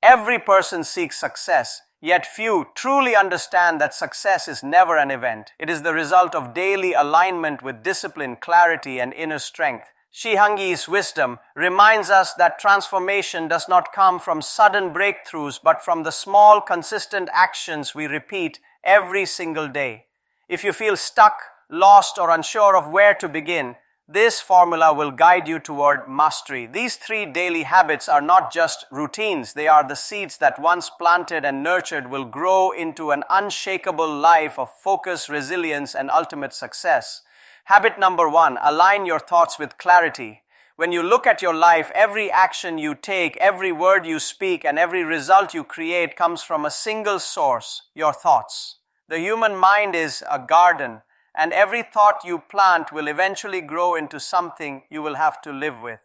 Every person seeks success, yet few truly understand that success is never an event. It is the result of daily alignment with discipline, clarity, and inner strength. Shi Heng Yi's wisdom reminds us that transformation does not come from sudden breakthroughs, but from the small, consistent actions we repeat every single day. If you feel stuck, lost, or unsure of where to begin, this formula will guide you toward mastery. These 3 daily habits are not just routines. They are the seeds that once planted and nurtured will grow into an unshakable life of focus, resilience, and ultimate success. Habit number 1, align your thoughts with clarity. When you look at your life, every action you take, every word you speak, and every result you create comes from a single source, your thoughts. The human mind is a garden, and every thought you plant will eventually grow into something you will have to live with.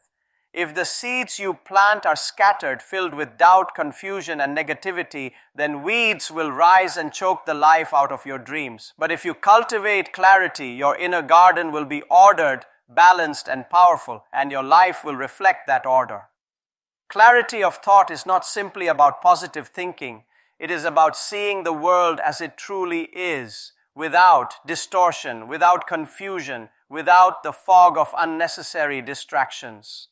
If the seeds you plant are scattered, filled with doubt, confusion, and negativity, then weeds will rise and choke the life out of your dreams. But if you cultivate clarity, your inner garden will be ordered, balanced, and powerful, and your life will reflect that order. Clarity of thought is not simply about positive thinking. It is about seeing the world as it truly is, without distortion, without confusion, without the fog of unnecessary distractions.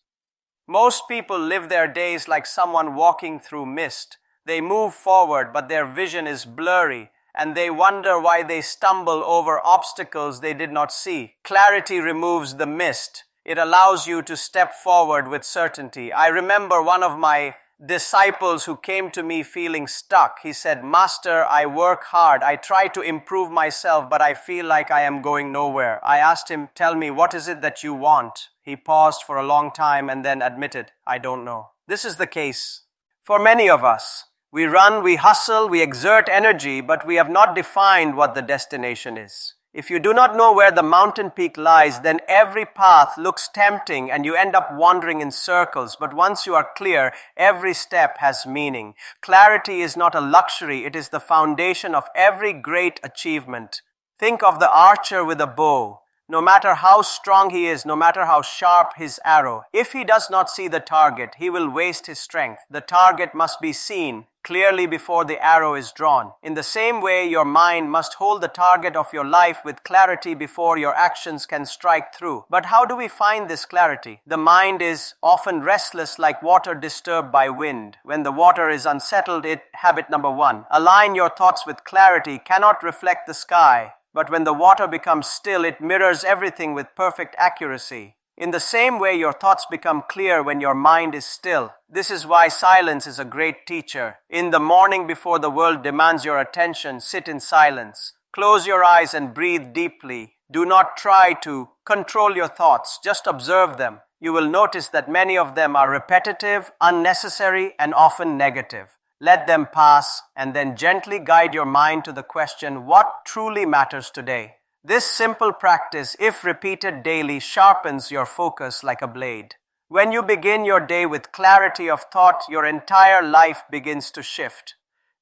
Most people live their days like someone walking through mist. They move forward, but their vision is blurry, and they wonder why they stumble over obstacles they did not see. Clarity removes the mist. It allows you to step forward with certainty. I remember one of my disciples who came to me feeling stuck. He said, "Master, I work hard. I try to improve myself, but I feel like I am going nowhere." I asked him, "Tell me, what is it that you want?" He paused for a long time and then admitted, "I don't know." This is the case for many of us. We run, we hustle, we exert energy, but we have not defined what the destination is. If you do not know where the mountain peak lies, then every path looks tempting and you end up wandering in circles. But once you are clear, every step has meaning. Clarity is not a luxury, it is the foundation of every great achievement. Think of the archer with a bow. No matter how strong he is, no matter how sharp his arrow, if he does not see the target, he will waste his strength. The target must be seen clearly before the arrow is drawn. In the same way, your mind must hold the target of your life with clarity before your actions can strike through. But how do we find this clarity? The mind is often restless like water disturbed by wind. When the water is unsettled, habit number 1, align your thoughts with clarity, cannot reflect the sky. But when the water becomes still, it mirrors everything with perfect accuracy. In the same way, your thoughts become clear when your mind is still. This is why silence is a great teacher. In the morning before the world demands your attention, sit in silence. Close your eyes and breathe deeply. Do not try to control your thoughts, just observe them. You will notice that many of them are repetitive, unnecessary, and often negative. Let them pass, and then gently guide your mind to the question, what truly matters today? This simple practice, if repeated daily, sharpens your focus like a blade. When you begin your day with clarity of thought, your entire life begins to shift.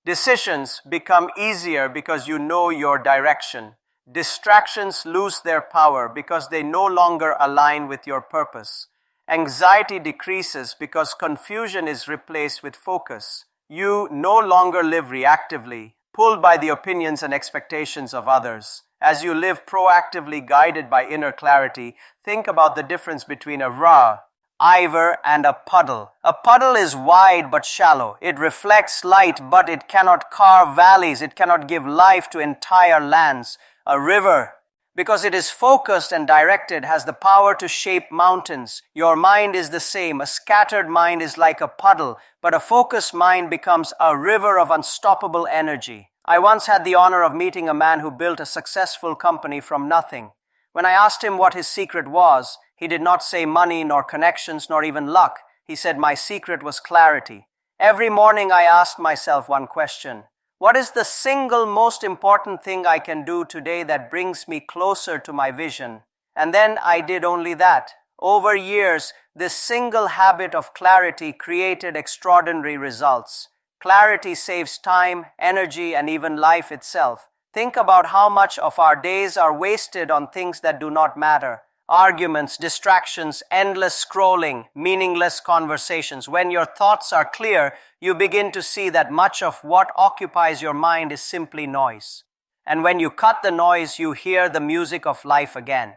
Decisions become easier because you know your direction. Distractions lose their power because they no longer align with your purpose. Anxiety decreases because confusion is replaced with focus. You no longer live reactively, pulled by the opinions and expectations of others. As you live proactively guided by inner clarity, think about the difference between a river and a puddle. A puddle is wide but shallow. It reflects light, but it cannot carve valleys. It cannot give life to entire lands. A river, because it is focused and directed, has the power to shape mountains. Your mind is the same. A scattered mind is like a puddle, but a focused mind becomes a river of unstoppable energy. I once had the honor of meeting a man who built a successful company from nothing. When I asked him what his secret was, he did not say money, nor connections, nor even luck. He said, "My secret was clarity." Every morning I asked myself one question. What is the single most important thing I can do today that brings me closer to my vision? And then I did only that. Over years, this single habit of clarity created extraordinary results. Clarity saves time, energy, and even life itself. Think about how much of our days are wasted on things that do not matter. arguments, distractions, endless scrolling, meaningless conversations. When your thoughts are clear, you begin to see that much of what occupies your mind is simply noise. And when you cut the noise, you hear the music of life again.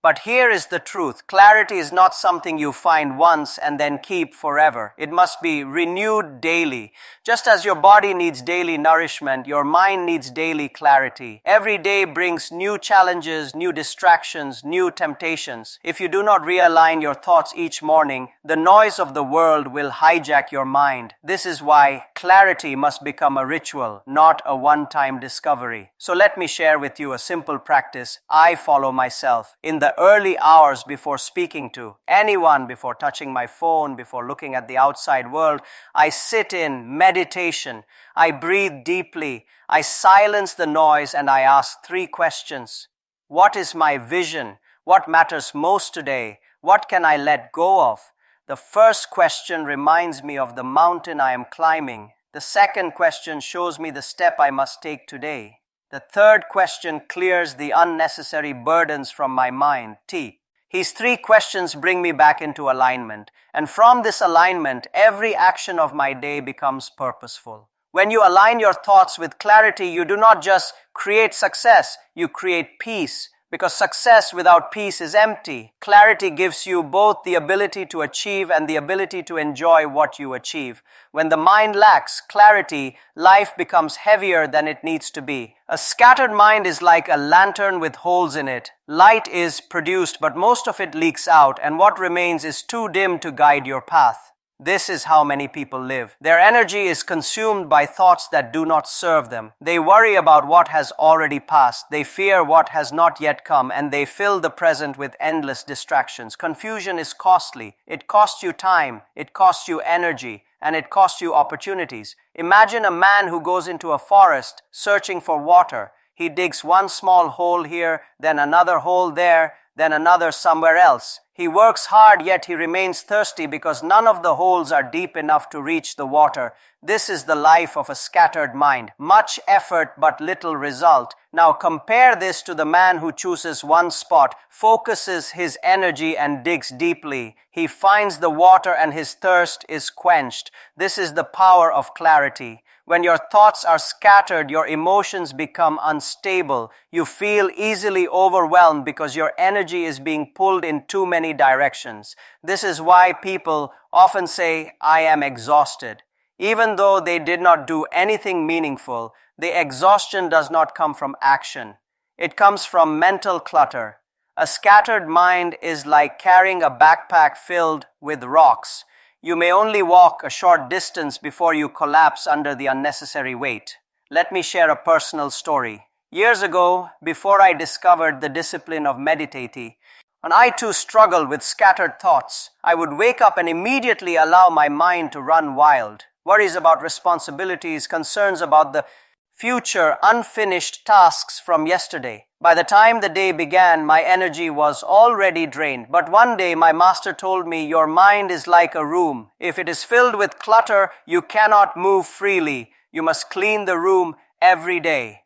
But here is the truth. Clarity is not something you find once and then keep forever. It must be renewed daily. Just as your body needs daily nourishment, your mind needs daily clarity. Every day brings new challenges, new distractions, new temptations. If you do not realign your thoughts each morning, the noise of the world will hijack your mind. This is why clarity must become a ritual, not a one-time discovery. So let me share with you a simple practice I follow myself. In the early hours before speaking to anyone, before touching my phone, before looking at the outside world, I sit in meditation. I breathe deeply. I silence the noise and I ask 3 questions. What is my vision? What matters most today? What can I let go of? The first question reminds me of the mountain I am climbing. The second question shows me the step I must take today. The third question clears the unnecessary burdens from my mind. These 3 questions bring me back into alignment. And from this alignment, every action of my day becomes purposeful. When you align your thoughts with clarity, you do not just create success, you create peace. Because success without peace is empty. Clarity gives you both the ability to achieve and the ability to enjoy what you achieve. When the mind lacks clarity, life becomes heavier than it needs to be. A scattered mind is like a lantern with holes in it. Light is produced, but most of it leaks out, and what remains is too dim to guide your path. This is how many people live. Their energy is consumed by thoughts that do not serve them. They worry about what has already passed. They fear what has not yet come, and they fill the present with endless distractions. Confusion is costly. It costs you time, it costs you energy, and it costs you opportunities. Imagine a man who goes into a forest searching for water. He digs one small hole here, then another hole there, then another somewhere else. He works hard, yet he remains thirsty because none of the holes are deep enough to reach the water. This is the life of a scattered mind. Much effort, but little result. Now compare this to the man who chooses one spot, focuses his energy and digs deeply. He finds the water and his thirst is quenched. This is the power of clarity. When your thoughts are scattered, your emotions become unstable. You feel easily overwhelmed because your energy is being pulled in too many directions. This is why people often say, I am exhausted. Even though they did not do anything meaningful, the exhaustion does not come from action. It comes from mental clutter. A scattered mind is like carrying a backpack filled with rocks. You may only walk a short distance before you collapse under the unnecessary weight. Let me share a personal story. Years ago, before I discovered the discipline of meditating, and I too struggled with scattered thoughts, I would wake up and immediately allow my mind to run wild. Worries about responsibilities, concerns about the future, unfinished tasks from yesterday. By the time the day began, my energy was already drained. But one day my master told me, your mind is like a room. If it is filled with clutter, you cannot move freely. You must clean the room every day.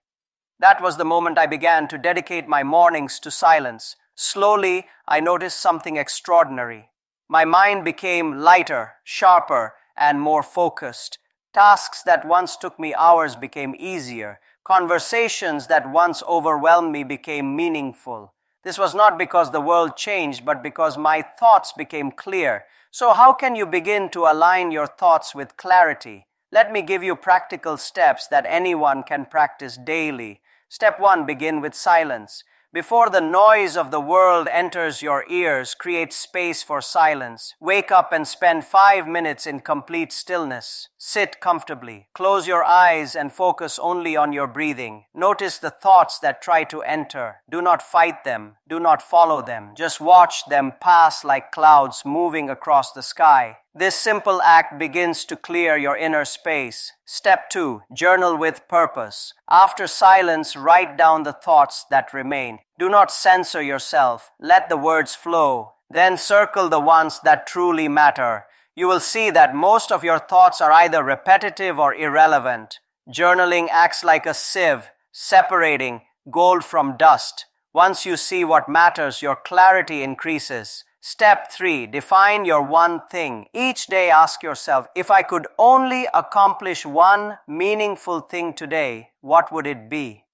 That was the moment I began to dedicate my mornings to silence. Slowly, I noticed something extraordinary. My mind became lighter, sharper, and more focused. Tasks that once took me hours became easier. Conversations that once overwhelmed me became meaningful. This was not because the world changed, but because my thoughts became clear. So how can you begin to align your thoughts with clarity? Let me give you practical steps that anyone can practice daily. Step 1, begin with silence. Before the noise of the world enters your ears, create space for silence. Wake up and spend 5 minutes in complete stillness. Sit comfortably. Close your eyes and focus only on your breathing. Notice the thoughts that try to enter. Do not fight them. Do not follow them. Just watch them pass like clouds moving across the sky. This simple act begins to clear your inner space. Step 2, journal with purpose. After silence, write down the thoughts that remain. Do not censor yourself. Let the words flow. Then circle the ones that truly matter. You will see that most of your thoughts are either repetitive or irrelevant. Journaling acts like a sieve, separating gold from dust. Once you see what matters, your clarity increases. Step 3. Define your one thing. Each day ask yourself, if I could only accomplish one meaningful thing today, what would it be?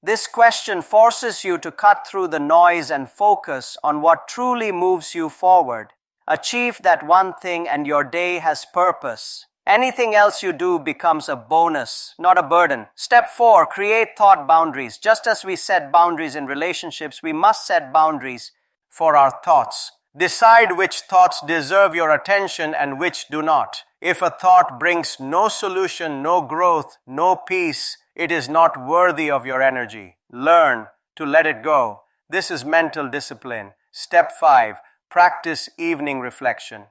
This question forces you to cut through the noise and focus on what truly moves you forward. Achieve that one thing and your day has purpose. Anything else you do becomes a bonus, not a burden. Step 4. Create thought boundaries. Just as we set boundaries in relationships, we must set boundaries for our thoughts. Decide which thoughts deserve your attention and which do not. If a thought brings no solution, no growth, no peace, it is not worthy of your energy. Learn to let it go. This is mental discipline. Step 5. Practice evening reflection.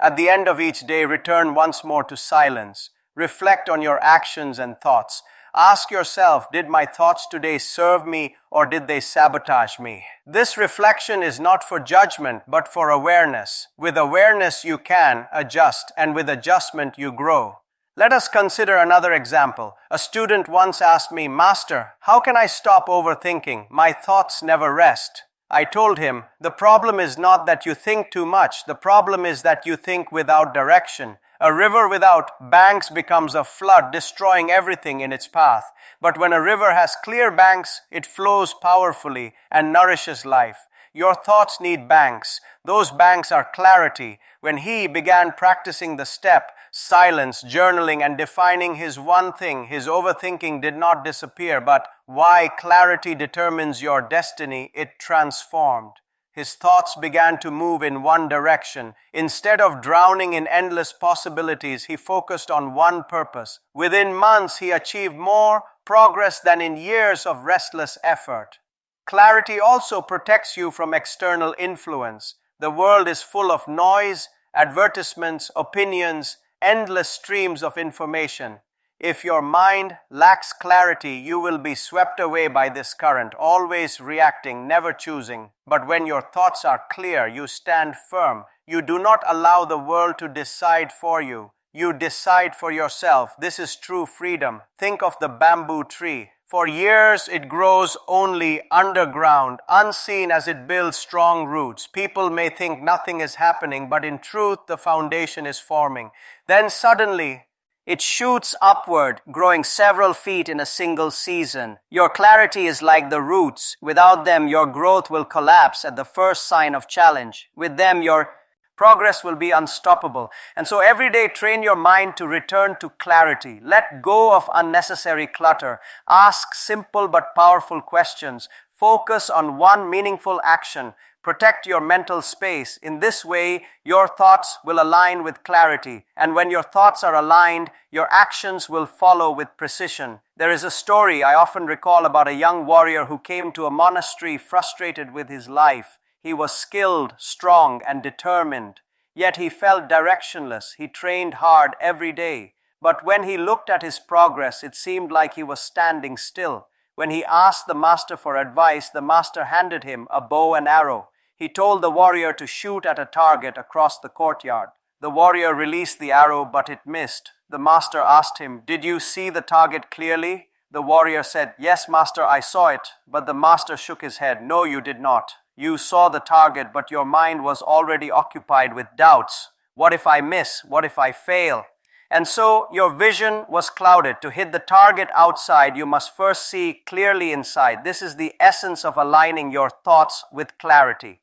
At the end of each day, return once more to silence. Reflect on your actions and thoughts. Ask yourself, did my thoughts today serve me or did they sabotage me? This reflection is not for judgment, but for awareness. With awareness, you can adjust, and with adjustment, you grow. Let us consider another example. A student once asked me, "Master, how can I stop overthinking? My thoughts never rest." I told him, the problem is not that you think too much. The problem is that you think without direction. A river without banks becomes a flood, destroying everything in its path. But when a river has clear banks, it flows powerfully and nourishes life. Your thoughts need banks. Those banks are clarity. When he began practicing the step, silence, journaling, and defining his one thing, his overthinking did not disappear, but why clarity determines your destiny, it transformed. His thoughts began to move in one direction. Instead of drowning in endless possibilities, he focused on one purpose. Within months, he achieved more progress than in years of restless effort. Clarity also protects you from external influence. The world is full of noise, advertisements, opinions, endless streams of information. If your mind lacks clarity, you will be swept away by this current, always reacting, never choosing. But when your thoughts are clear, you stand firm. You do not allow the world to decide for you. You decide for yourself. This is true freedom. Think of the bamboo tree. For years, it grows only underground, unseen as it builds strong roots. People may think nothing is happening, but in truth, the foundation is forming. Then suddenly, it shoots upward, growing several feet in a single season. Your clarity is like the roots. Without them, your growth will collapse at the first sign of challenge. With them, your progress will be unstoppable. And so every day, train your mind to return to clarity. Let go of unnecessary clutter. Ask simple but powerful questions. Focus on one meaningful action. Protect your mental space. In this way, your thoughts will align with clarity. And when your thoughts are aligned, your actions will follow with precision. There is a story I often recall about a young warrior who came to a monastery frustrated with his life. He was skilled, strong, and determined. Yet he felt directionless. He trained hard every day. But when he looked at his progress, it seemed like he was standing still. When he asked the master for advice, the master handed him a bow and arrow. He told the warrior to shoot at a target across the courtyard. The warrior released the arrow, but it missed. The master asked him, "Did you see the target clearly?" The warrior said, "Yes, master, I saw it." But the master shook his head. "No, you did not. You saw the target, but your mind was already occupied with doubts. What if I miss? What if I fail?" And so your vision was clouded. To hit the target outside, you must first see clearly inside. This is the essence of aligning your thoughts with clarity.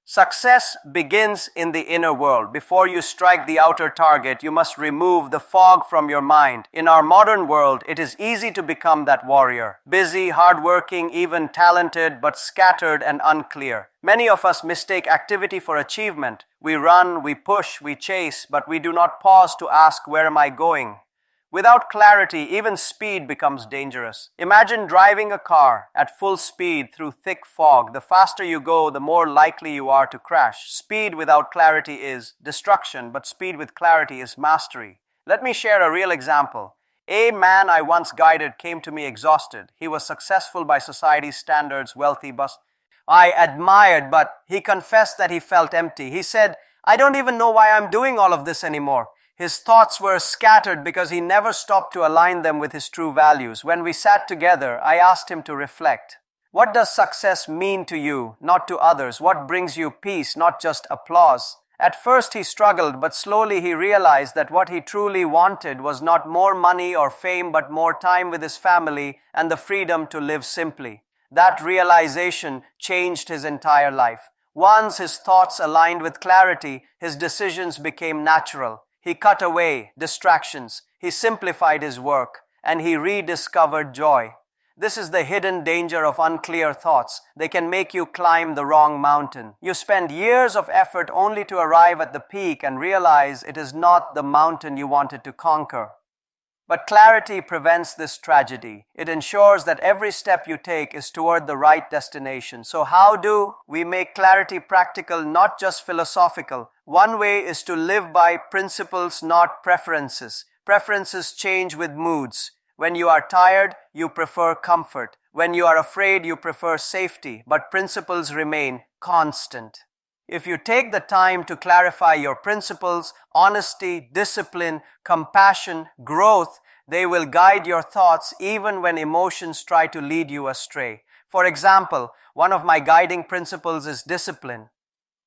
Success begins in the inner world. Before you strike the outer target, you must remove the fog from your mind. In our modern world, it is easy to become that warrior. Busy, hardworking, even talented, but scattered and unclear. Many of us mistake activity for achievement. We run, we push, we chase, but we do not pause to ask, where am I going? Without clarity, even speed becomes dangerous. Imagine driving a car at full speed through thick fog. The faster you go, the more likely you are to crash. Speed without clarity is destruction, but speed with clarity is mastery. Let me share a real example. A man I once guided came to me exhausted. He was successful by society's standards, wealthy, but I admired, but he confessed that he felt empty. He said, "I don't even know why I'm doing all of this anymore." His thoughts were scattered because he never stopped to align them with his true values. When we sat together, I asked him to reflect. What does success mean to you, not to others? What brings you peace, not just applause? At first he struggled, but slowly he realized that what he truly wanted was not more money or fame, but more time with his family and the freedom to live simply. That realization changed his entire life. Once his thoughts aligned with clarity, his decisions became natural. He cut away distractions, he simplified his work, and he rediscovered joy. This is the hidden danger of unclear thoughts. They can make you climb the wrong mountain. You spend years of effort only to arrive at the peak and realize it is not the mountain you wanted to conquer. But clarity prevents this tragedy. It ensures that every step you take is toward the right destination. So how do we make clarity practical, not just philosophical? One way is to live by principles, not preferences. Preferences change with moods. When you are tired, you prefer comfort. When you are afraid, you prefer safety. But principles remain constant. If you take the time to clarify your principles, honesty, discipline, compassion, growth, they will guide your thoughts even when emotions try to lead you astray. For example, one of my guiding principles is discipline.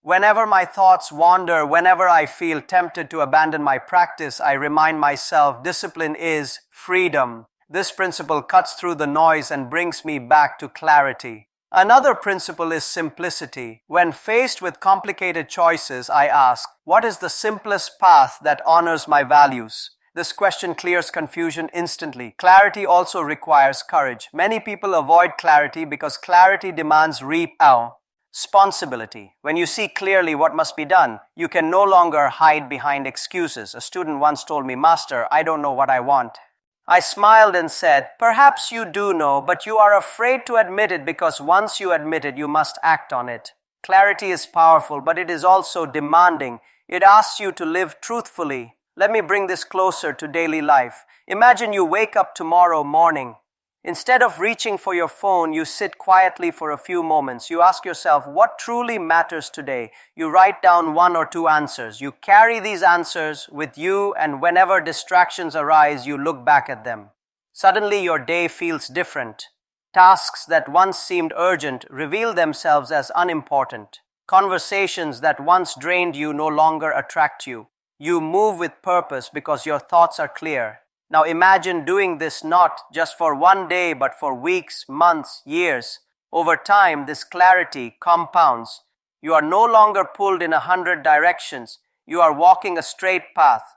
Whenever my thoughts wander, whenever I feel tempted to abandon my practice, I remind myself discipline is freedom. This principle cuts through the noise and brings me back to clarity. Another principle is simplicity. When faced with complicated choices, I ask, what is the simplest path that honors my values? This question clears confusion instantly. Clarity also requires courage. Many people avoid clarity because clarity demands responsibility. When you see clearly what must be done, you can no longer hide behind excuses. A student once told me, "Master, I don't know what I want." I smiled and said, "Perhaps you do know, but you are afraid to admit it because once you admit it, you must act on it." Clarity is powerful, but it is also demanding. It asks you to live truthfully. Let me bring this closer to daily life. Imagine you wake up tomorrow morning. Instead of reaching for your phone, you sit quietly for a few moments. You ask yourself, what truly matters today? You write down 1 or 2 answers. You carry these answers with you, and whenever distractions arise, you look back at them. Suddenly, your day feels different. Tasks that once seemed urgent reveal themselves as unimportant. Conversations that once drained you no longer attract you. You move with purpose because your thoughts are clear. Now imagine doing this not just for one day, but for weeks, months, years. Over time, this clarity compounds. You are no longer pulled in 100 directions. You are walking a straight path.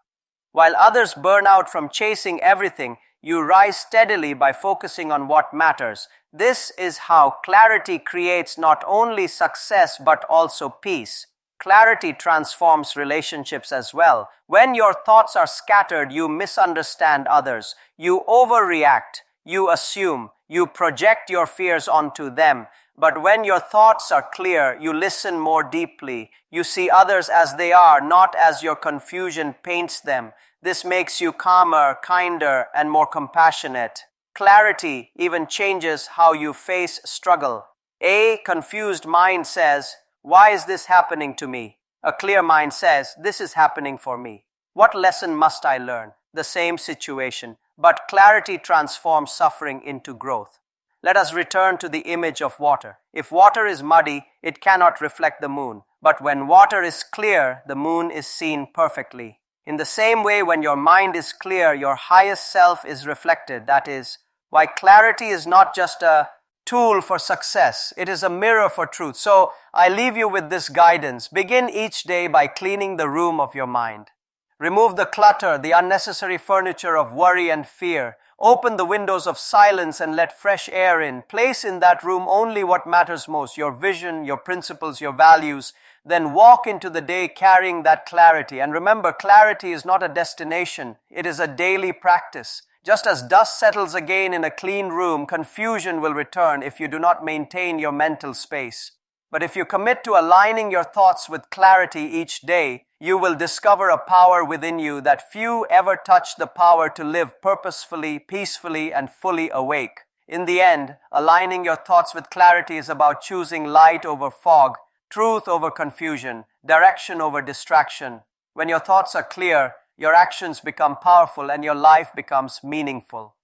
While others burn out from chasing everything, you rise steadily by focusing on what matters. This is how clarity creates not only success, but also peace. Clarity transforms relationships as well. When your thoughts are scattered, you misunderstand others. You overreact. You assume. You project your fears onto them. But when your thoughts are clear, you listen more deeply. You see others as they are, not as your confusion paints them. This makes you calmer, kinder, and more compassionate. Clarity even changes how you face struggle. A confused mind says, "Why is this happening to me?" A clear mind says, "This is happening for me. What lesson must I learn?" The same situation, but clarity transforms suffering into growth. Let us return to the image of water. If water is muddy, it cannot reflect the moon. But when water is clear, the moon is seen perfectly. In the same way, when your mind is clear, your highest self is reflected. That is why clarity is not just a tool for success. It is a mirror for truth. So I leave you with this guidance. Begin each day by cleaning the room of your mind. Remove the clutter, the unnecessary furniture of worry and fear. Open the windows of silence and let fresh air in. Place in that room only what matters most, your vision, your principles, your values. Then walk into the day carrying that clarity. And remember, clarity is not a destination. It is a daily practice. Just as dust settles again in a clean room, confusion will return if you do not maintain your mental space. But if you commit to aligning your thoughts with clarity each day, you will discover a power within you that few ever touch, the power to live purposefully, peacefully, and fully awake. In the end, aligning your thoughts with clarity is about choosing light over fog, truth over confusion, direction over distraction. When your thoughts are clear, your actions become powerful and your life becomes meaningful.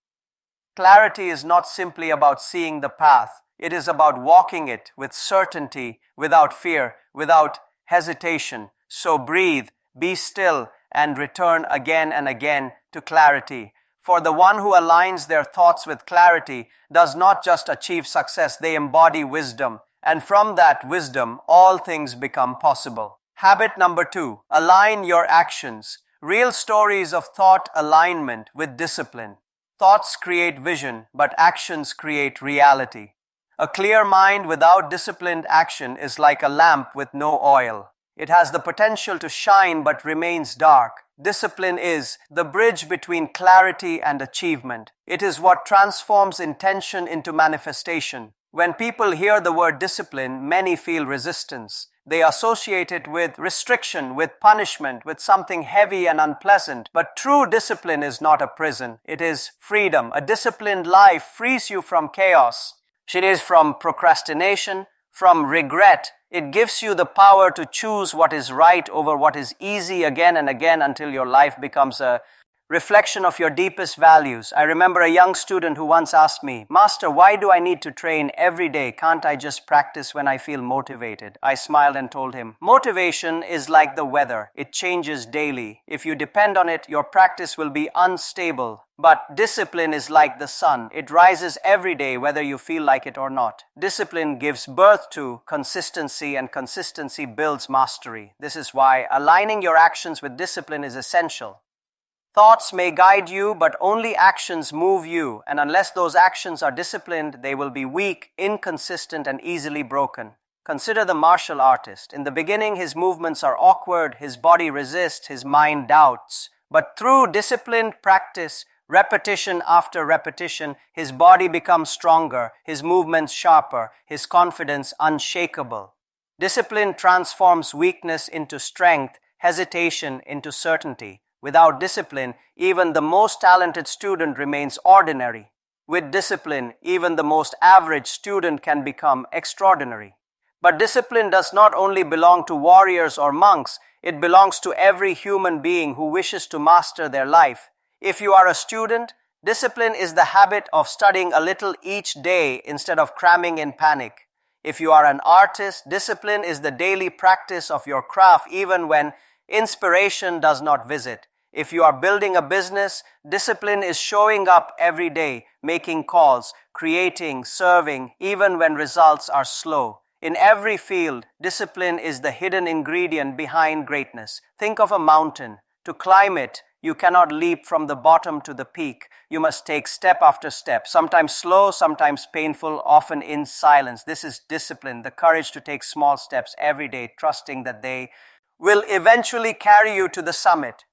Clarity is not simply about seeing the path. It is about walking it with certainty, without fear, without hesitation. So breathe, be still, and return again and again to clarity. For the one who aligns their thoughts with clarity does not just achieve success, they embody wisdom. And from that wisdom, all things become possible. Habit number 2, align your actions. Real stories of thought alignment with discipline. Thoughts create vision, but actions create reality. A clear mind without disciplined action is like a lamp with no oil. It has the potential to shine but remains dark. Discipline is the bridge between clarity and achievement. It is what transforms intention into manifestation. When people hear the word discipline, many feel resistance. They associate it with restriction, with punishment, with something heavy and unpleasant. But true discipline is not a prison. It is freedom. A disciplined life frees you from chaos. It is from procrastination, from regret. It gives you the power to choose what is right over what is easy again and again until your life becomes a reflection of your deepest values. I remember a young student who once asked me, "Master, why do I need to train every day? Can't I just practice when I feel motivated?" I smiled and told him, "Motivation is like the weather. It changes daily. If you depend on it, your practice will be unstable. But discipline is like the sun. It rises every day whether you feel like it or not." Discipline gives birth to consistency, and consistency builds mastery. This is why aligning your actions with discipline is essential. Thoughts may guide you, but only actions move you, and unless those actions are disciplined, they will be weak, inconsistent, and easily broken. Consider the martial artist. In the beginning, his movements are awkward, his body resists, his mind doubts. But through disciplined practice, repetition after repetition, his body becomes stronger, his movements sharper, his confidence unshakable. Discipline transforms weakness into strength, hesitation into certainty. Without discipline, even the most talented student remains ordinary. With discipline, even the most average student can become extraordinary. But discipline does not only belong to warriors or monks, it belongs to every human being who wishes to master their life. If you are a student, discipline is the habit of studying a little each day instead of cramming in panic. If you are an artist, discipline is the daily practice of your craft even when inspiration does not visit. If you are building a business, discipline is showing up every day, making calls, creating, serving, even when results are slow. In every field, discipline is the hidden ingredient behind greatness. Think of a mountain. To climb it, you cannot leap from the bottom to the peak. You must take step after step, sometimes slow, sometimes painful, often in silence. This is discipline, the courage to take small steps every day, trusting that they will eventually carry you to the summit.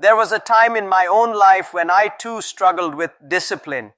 There was a time in my own life when I too struggled with discipline.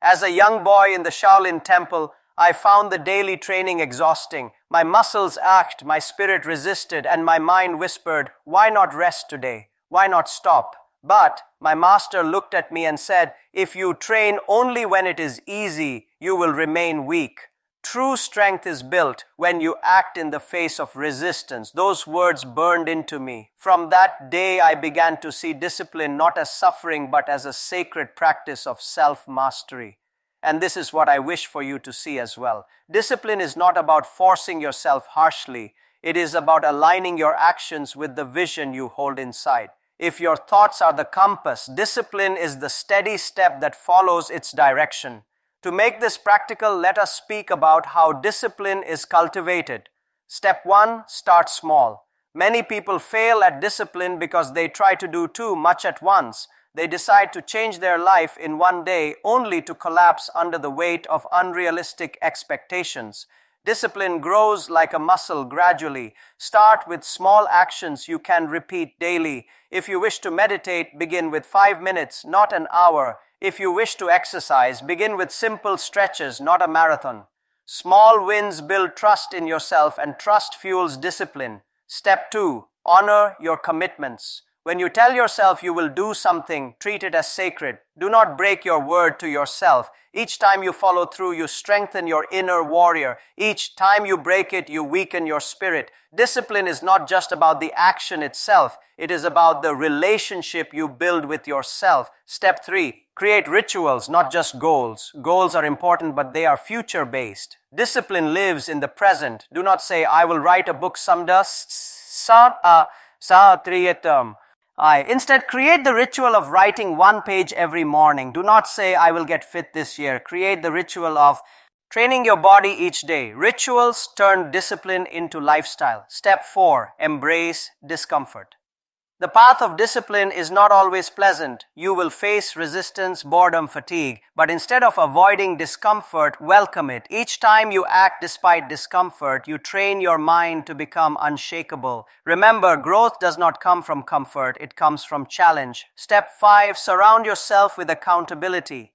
As a young boy in the Shaolin temple, I found the daily training exhausting. My muscles ached, my spirit resisted, and my mind whispered, "Why not rest today? Why not stop?" But my master looked at me and said, "If you train only when it is easy, you will remain weak. True strength is built when you act in the face of resistance." Those words burned into me. From that day, I began to see discipline not as suffering, but as a sacred practice of self-mastery. And this is what I wish for you to see as well. Discipline is not about forcing yourself harshly. It is about aligning your actions with the vision you hold inside. If your thoughts are the compass, discipline is the steady step that follows its direction. To make this practical, let us speak about how discipline is cultivated. Step 1, start small. Many people fail at discipline because they try to do too much at once. They decide to change their life in one day only to collapse under the weight of unrealistic expectations. Discipline grows like a muscle gradually. Start with small actions you can repeat daily. If you wish to meditate, begin with 5 minutes, not an hour. If you wish to exercise, begin with simple stretches, not a marathon. Small wins build trust in yourself, and trust fuels discipline. Step 2, honor your commitments. When you tell yourself you will do something, treat it as sacred. Do not break your word to yourself. Each time you follow through, you strengthen your inner warrior. Each time you break it, you weaken your spirit. Discipline is not just about the action itself. It is about the relationship you build with yourself. Step 3. Create rituals, not just goals. Goals are important, but they are future-based. Discipline lives in the present. Do not say, I will write a book someday. Instead, create the ritual of writing one page every morning. Do not say, I will get fit this year. Create the ritual of training your body each day. Rituals turn discipline into lifestyle. Step 4. Embrace discomfort. The path of discipline is not always pleasant. You will face resistance, boredom, fatigue. But instead of avoiding discomfort, welcome it. Each time you act despite discomfort, you train your mind to become unshakable. Remember, growth does not come from comfort. It comes from challenge. Step 5. Surround yourself with accountability.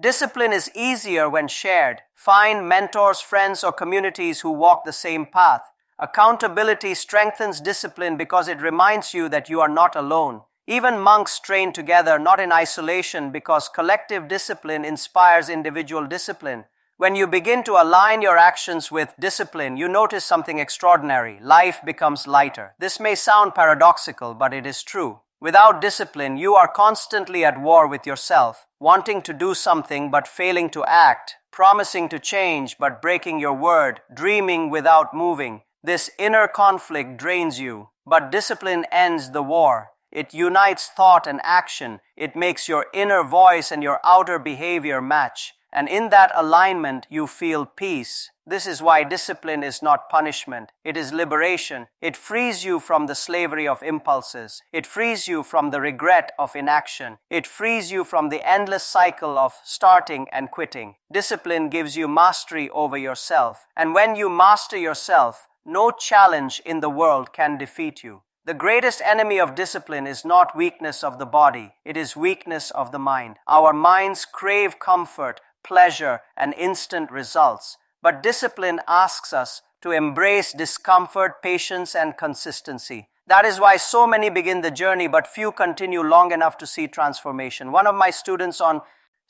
Discipline is easier when shared. Find mentors, friends, or communities who walk the same path. Accountability strengthens discipline because it reminds you that you are not alone. Even monks train together, not in isolation, because collective discipline inspires individual discipline. When you begin to align your actions with discipline, you notice something extraordinary. Life becomes lighter. This may sound paradoxical, but it is true. Without discipline, you are constantly at war with yourself, wanting to do something but failing to act, promising to change but breaking your word, dreaming without moving. This inner conflict drains you, but discipline ends the war. It unites thought and action. It makes your inner voice and your outer behavior match. And in that alignment, you feel peace. This is why discipline is not punishment. It is liberation. It frees you from the slavery of impulses. It frees you from the regret of inaction. It frees you from the endless cycle of starting and quitting. Discipline gives you mastery over yourself. And when you master yourself, no challenge in the world can defeat you. The greatest enemy of discipline is not weakness of the body. It is weakness of the mind. Our minds crave comfort, pleasure, and instant results. But discipline asks us to embrace discomfort, patience, and consistency. That is why so many begin the journey, but few continue long enough to see transformation. One of my students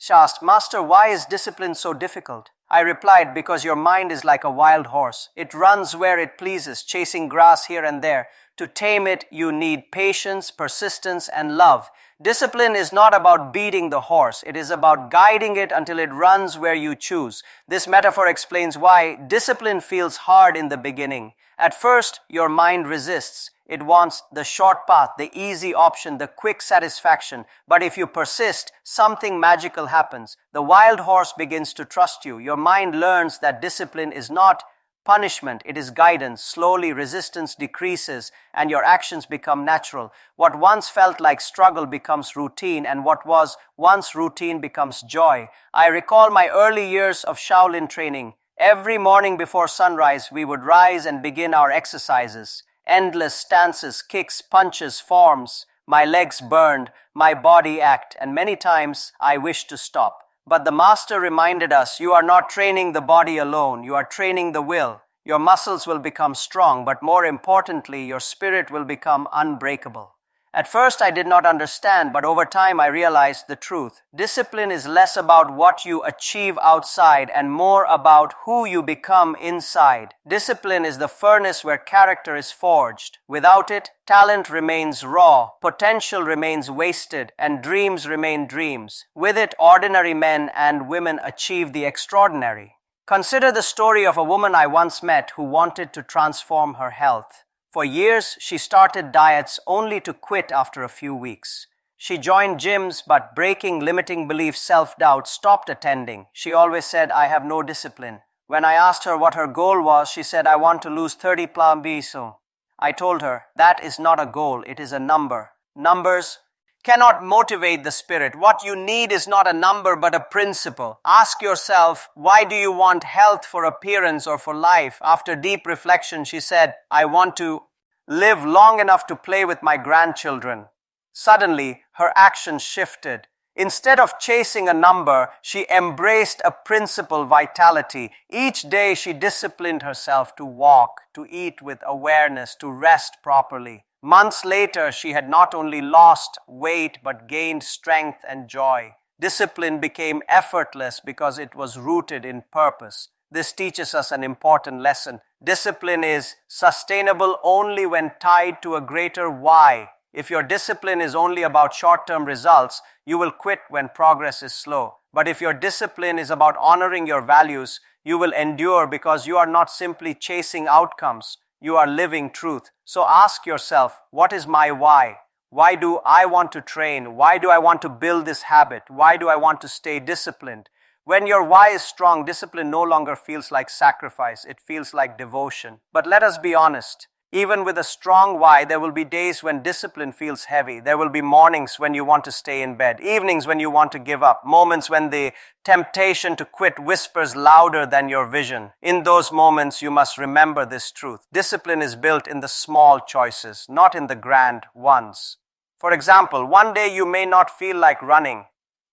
asked, Master, why is discipline so difficult? I replied, because your mind is like a wild horse. It runs where it pleases, chasing grass here and there. To tame it, you need patience, persistence, and love. Discipline is not about beating the horse. It is about guiding it until it runs where you choose. This metaphor explains why discipline feels hard in the beginning. At first, your mind resists. It wants the short path, the easy option, the quick satisfaction. But if you persist, something magical happens. The wild horse begins to trust you. Your mind learns that discipline is not punishment, it is guidance. Slowly, resistance decreases and your actions become natural. What once felt like struggle becomes routine, and what was once routine becomes joy. I recall my early years of Shaolin training. Every morning before sunrise, we would rise and begin our exercises. Endless stances, kicks, punches, forms. My legs burned, my body ached, and many times I wished to stop. But the master reminded us, you are not training the body alone, you are training the will. Your muscles will become strong, but more importantly, your spirit will become unbreakable. At first I did not understand, but over time I realized the truth. Discipline is less about what you achieve outside and more about who you become inside. Discipline is the furnace where character is forged. Without it, talent remains raw, potential remains wasted, and dreams remain dreams. With it, ordinary men and women achieve the extraordinary. Consider the story of a woman I once met who wanted to transform her health. For years, she started diets only to quit after a few weeks. She joined gyms, but breaking limiting beliefs, self-doubt, stopped attending. She always said, I have no discipline. When I asked her what her goal was, she said, I want to lose 30 kg. I told her, that is not a goal, it is a number. Numbers cannot motivate the spirit. What you need is not a number, but a principle. Ask yourself, why do you want health for appearance or for life? After deep reflection, she said, I want to live long enough to play with my grandchildren. Suddenly, her actions shifted. Instead of chasing a number, she embraced a principle vitality. Each day she disciplined herself to walk, to eat with awareness, to rest properly. Months later, she had not only lost weight but gained strength and joy. Discipline became effortless because it was rooted in purpose. This teaches us an important lesson. Discipline is sustainable only when tied to a greater why. If your discipline is only about short-term results, you will quit when progress is slow. But if your discipline is about honoring your values, you will endure because you are not simply chasing outcomes, you are living truth. So ask yourself, what is my why? Why do I want to train? Why do I want to build this habit? Why do I want to stay disciplined? When your why is strong, discipline no longer feels like sacrifice, it feels like devotion. But let us be honest. Even with a strong why, there will be days when discipline feels heavy. There will be mornings when you want to stay in bed, evenings when you want to give up, moments when the temptation to quit whispers louder than your vision. In those moments, you must remember this truth. Discipline is built in the small choices, not in the grand ones. For example, one day you may not feel like running.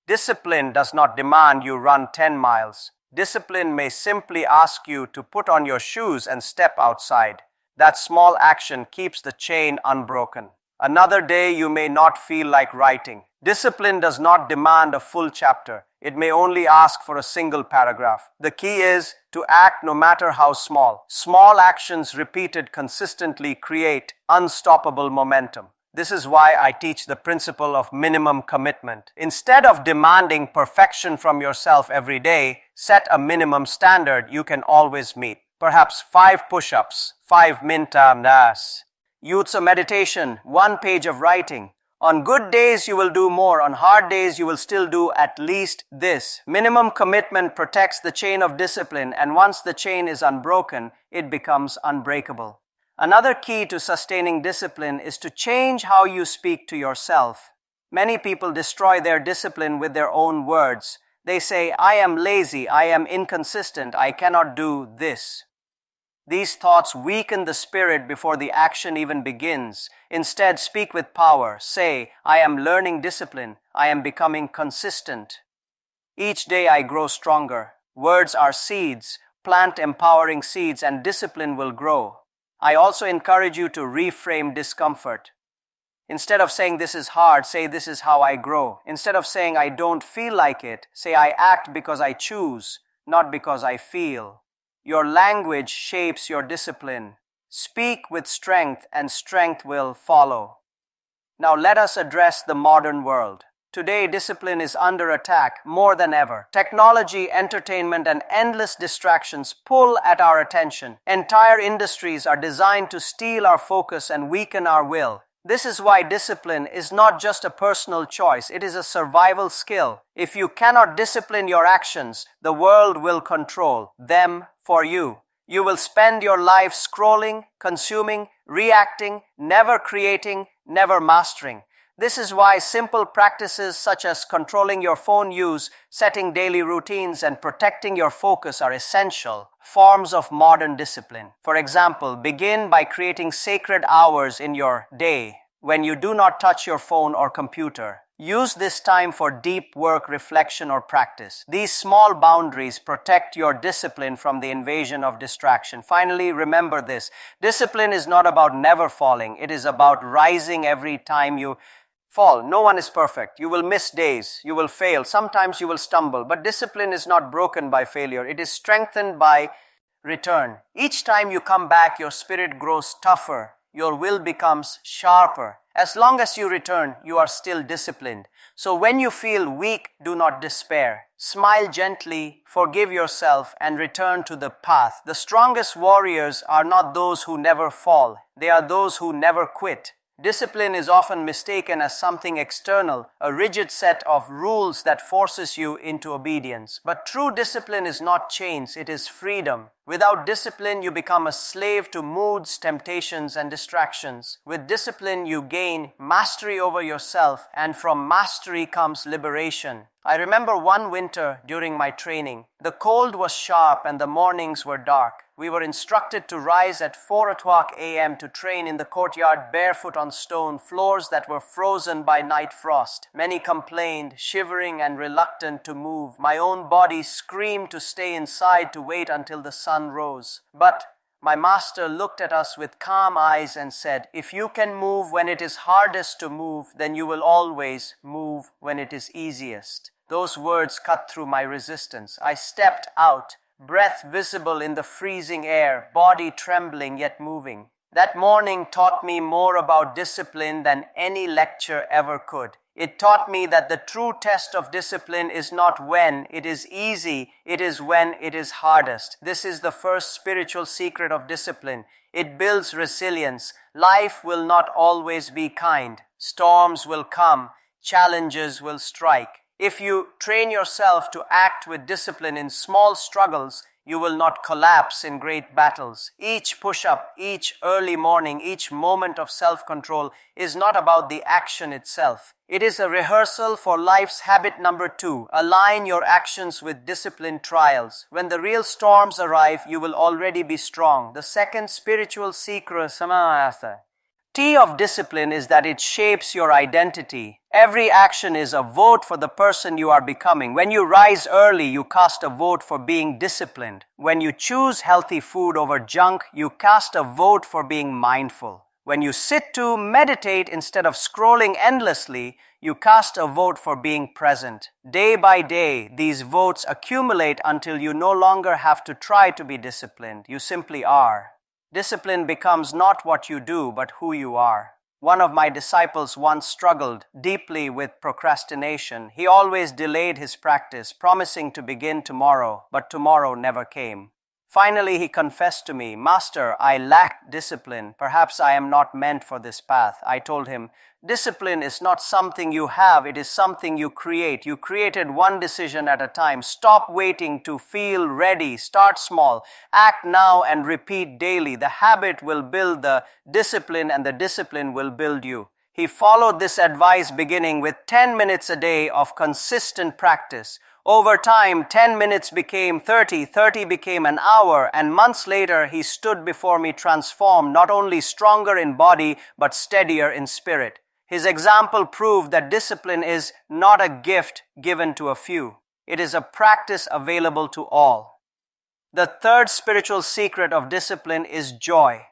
Discipline does not demand you run 10 miles. Discipline may simply ask you to put on your shoes and step outside. That small action keeps the chain unbroken. Another day you may not feel like writing. Discipline does not demand a full chapter. It may only ask for a single paragraph. The key is to act no matter how small. Small actions repeated consistently create unstoppable momentum. This is why I teach the principle of minimum commitment. Instead of demanding perfection from yourself every day, set a minimum standard you can always meet. Perhaps 5 push-ups, 5 mintas, Jutsu meditation, 1 page of writing. On good days you will do more, on hard days you will still do at least this. Minimum commitment protects the chain of discipline, and once the chain is unbroken, it becomes unbreakable. Another key to sustaining discipline is to change how you speak to yourself. Many people destroy their discipline with their own words. They say, I am lazy, I am inconsistent, I cannot do this. These thoughts weaken the spirit before the action even begins. Instead, speak with power. Say, I am learning discipline, I am becoming consistent. Each day I grow stronger. Words are seeds. Plant empowering seeds and discipline will grow. I also encourage you to reframe discomfort. Instead of saying this is hard, say this is how I grow. Instead of saying I don't feel like it, say I act because I choose, not because I feel. Your language shapes your discipline. Speak with strength and strength will follow. Now let us address the modern world. Today, discipline is under attack more than ever. Technology, entertainment, and endless distractions pull at our attention. Entire industries are designed to steal our focus and weaken our will. This is why discipline is not just a personal choice, it is a survival skill. If you cannot discipline your actions, the world will control them for you. You will spend your life scrolling, consuming, reacting, never creating, never mastering. This is why simple practices such as controlling your phone use, setting daily routines, and protecting your focus are essential forms of modern discipline. For example, begin by creating sacred hours in your day when you do not touch your phone or computer. Use this time for deep work, reflection, or practice. These small boundaries protect your discipline from the invasion of distraction. Finally, remember this. Discipline is not about never falling. It is about rising every time you fall. No one is perfect. You will miss days. You will fail. Sometimes you will stumble. But discipline is not broken by failure. It is strengthened by return. Each time you come back, your spirit grows tougher. Your will becomes sharper. As long as you return, you are still disciplined. So when you feel weak, do not despair. Smile gently, forgive yourself, and return to the path. The strongest warriors are not those who never fall. They are those who never quit. Discipline is often mistaken as something external, a rigid set of rules that forces you into obedience. But true discipline is not chains, it is freedom. Without discipline, you become a slave to moods, temptations, and distractions. With discipline, you gain mastery over yourself, and from mastery comes liberation. I remember one winter during my training. The cold was sharp and the mornings were dark. We were instructed to rise at 4 o'clock a.m. to train in the courtyard barefoot on stone floors that were frozen by night frost. Many complained, shivering and reluctant to move. My own body screamed to stay inside to wait until the sun rose. But My master looked at us with calm eyes and said, "If you can move when it is hardest to move, then you will always move when it is easiest." Those words cut through my resistance. I stepped out, breath visible in the freezing air, body trembling yet moving. That morning taught me more about discipline than any lecture ever could. It taught me that the true test of discipline is not when it is easy, it is when it is hardest. This is the first spiritual secret of discipline. It builds resilience. Life will not always be kind. Storms will come. Challenges will strike. If you train yourself to act with discipline in small struggles, you will not collapse in great battles. Each push-up, each early morning, each moment of self-control is not about the action itself. It is a rehearsal for life's habit number 2. Align your actions with disciplined trials. When the real storms arrive, you will already be strong. The second spiritual secret, T of discipline is that it shapes your identity. Every action is a vote for the person you are becoming. When you rise early, you cast a vote for being disciplined. When you choose healthy food over junk, you cast a vote for being mindful. When you sit to meditate instead of scrolling endlessly, you cast a vote for being present. Day by day, these votes accumulate until you no longer have to try to be disciplined. You simply are. Discipline becomes not what you do, but who you are. One of my disciples once struggled deeply with procrastination. He always delayed his practice, promising to begin tomorrow, but tomorrow never came. Finally, he confessed to me, "Master, I lack discipline. Perhaps I am not meant for this path." I told him, "Discipline is not something you have, it is something you create. You created one decision at a time. Stop waiting to feel ready. Start small. Act now and repeat daily. The habit will build the discipline and the discipline will build you." He followed this advice beginning with 10 minutes a day of consistent practice. Over time, 10 minutes became 30, 30 became an hour, and months later he stood before me transformed, not only stronger in body, but steadier in spirit. His example proved that discipline is not a gift given to a few. It is a practice available to all. The third spiritual secret of discipline is joy.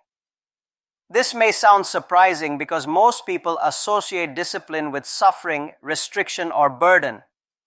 This may sound surprising because most people associate discipline with suffering, restriction, or burden.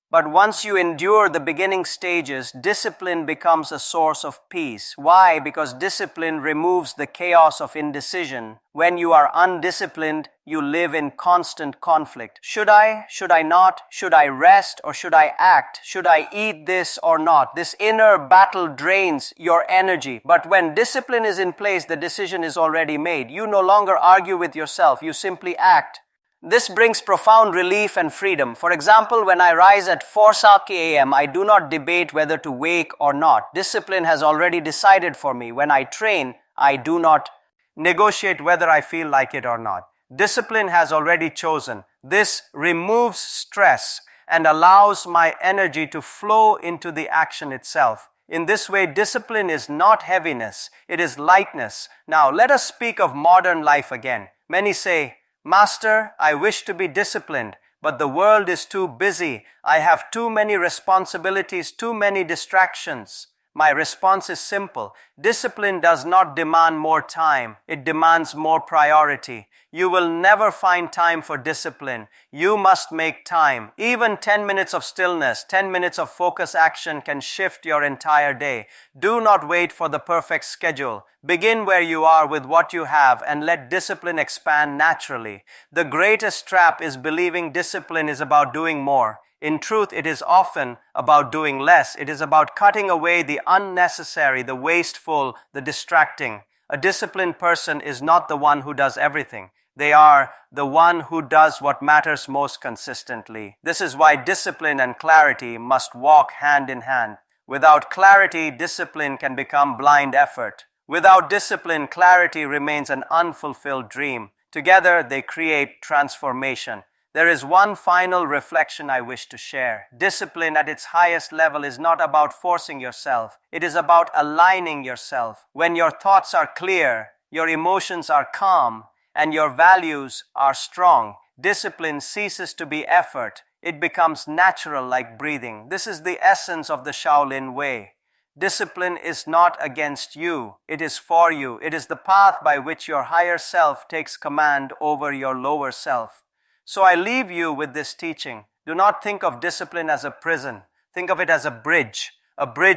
But once you endure the beginning stages, discipline becomes a source of peace. Why? Because discipline removes the chaos of indecision. When you are undisciplined, you live in constant conflict. Should I? Should I not? Should I rest or should I act? Should I eat this or not? This inner battle drains your energy. But when discipline is in place, the decision is already made. You no longer argue with yourself. You simply act. This brings profound relief and freedom. For example, when I rise at 4:30 a.m., I do not debate whether to wake or not. Discipline has already decided for me. When I train, I do not negotiate whether I feel like it or not. Discipline has already chosen. This removes stress and allows my energy to flow into the action itself. In this way, discipline is not heaviness, it is lightness. Now, let us speak of modern life again. Many say, "Master, I wish to be disciplined, but the world is too busy. I have too many responsibilities, too many distractions." My response is simple. Discipline does not demand more time. It demands more priority. You will never find time for discipline. You must make time. Even 10 minutes of stillness, 10 minutes of focus action can shift your entire day. Do not wait for the perfect schedule. Begin where you are with what you have and let discipline expand naturally. The greatest trap is believing discipline is about doing more. In truth, it is often about doing less. It is about cutting away the unnecessary, the wasteful, the distracting. A disciplined person is not the one who does everything. They are the one who does what matters most consistently. This is why discipline and clarity must walk hand in hand. Without clarity, discipline can become blind effort. Without discipline, clarity remains an unfulfilled dream. Together, they create transformation. There is one final reflection I wish to share. Discipline at its highest level is not about forcing yourself. It is about aligning yourself. When your thoughts are clear, your emotions are calm, and your values are strong, discipline ceases to be effort. It becomes natural like breathing. This is the essence of the Shaolin way. Discipline is not against you. It is for you. It is the path by which your higher self takes command over your lower self. So I leave you with this teaching. Do not think of discipline as a prison. Think of it as a bridge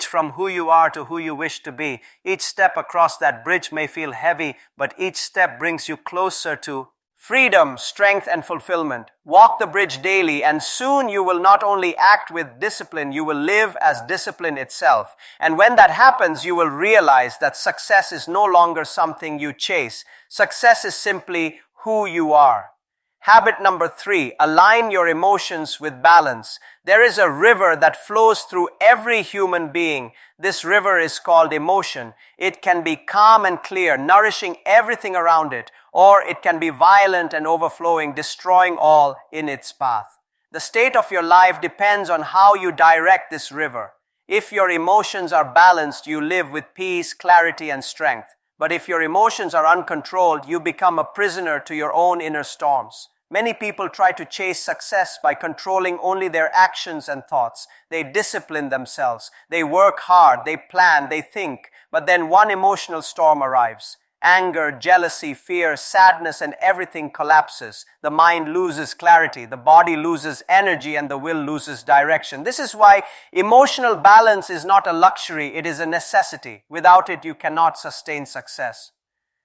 from who you are to who you wish to be. Each step across that bridge may feel heavy, but each step brings you closer to freedom, strength, and fulfillment. Walk the bridge daily, and soon you will not only act with discipline, you will live as discipline itself. And when that happens, you will realize that success is no longer something you chase. Success is simply who you are. Habit number 3, align your emotions with balance. There is a river that flows through every human being. This river is called emotion. It can be calm and clear, nourishing everything around it, or it can be violent and overflowing, destroying all in its path. The state of your life depends on how you direct this river. If your emotions are balanced, you live with peace, clarity, and strength. But if your emotions are uncontrolled, you become a prisoner to your own inner storms. Many people try to chase success by controlling only their actions and thoughts. They discipline themselves. They work hard. They plan. They think. But then one emotional storm arrives. Anger, jealousy, fear, sadness, and everything collapses. The mind loses clarity. The body loses energy, and the will loses direction. This is why emotional balance is not a luxury. It is a necessity. Without it, you cannot sustain success.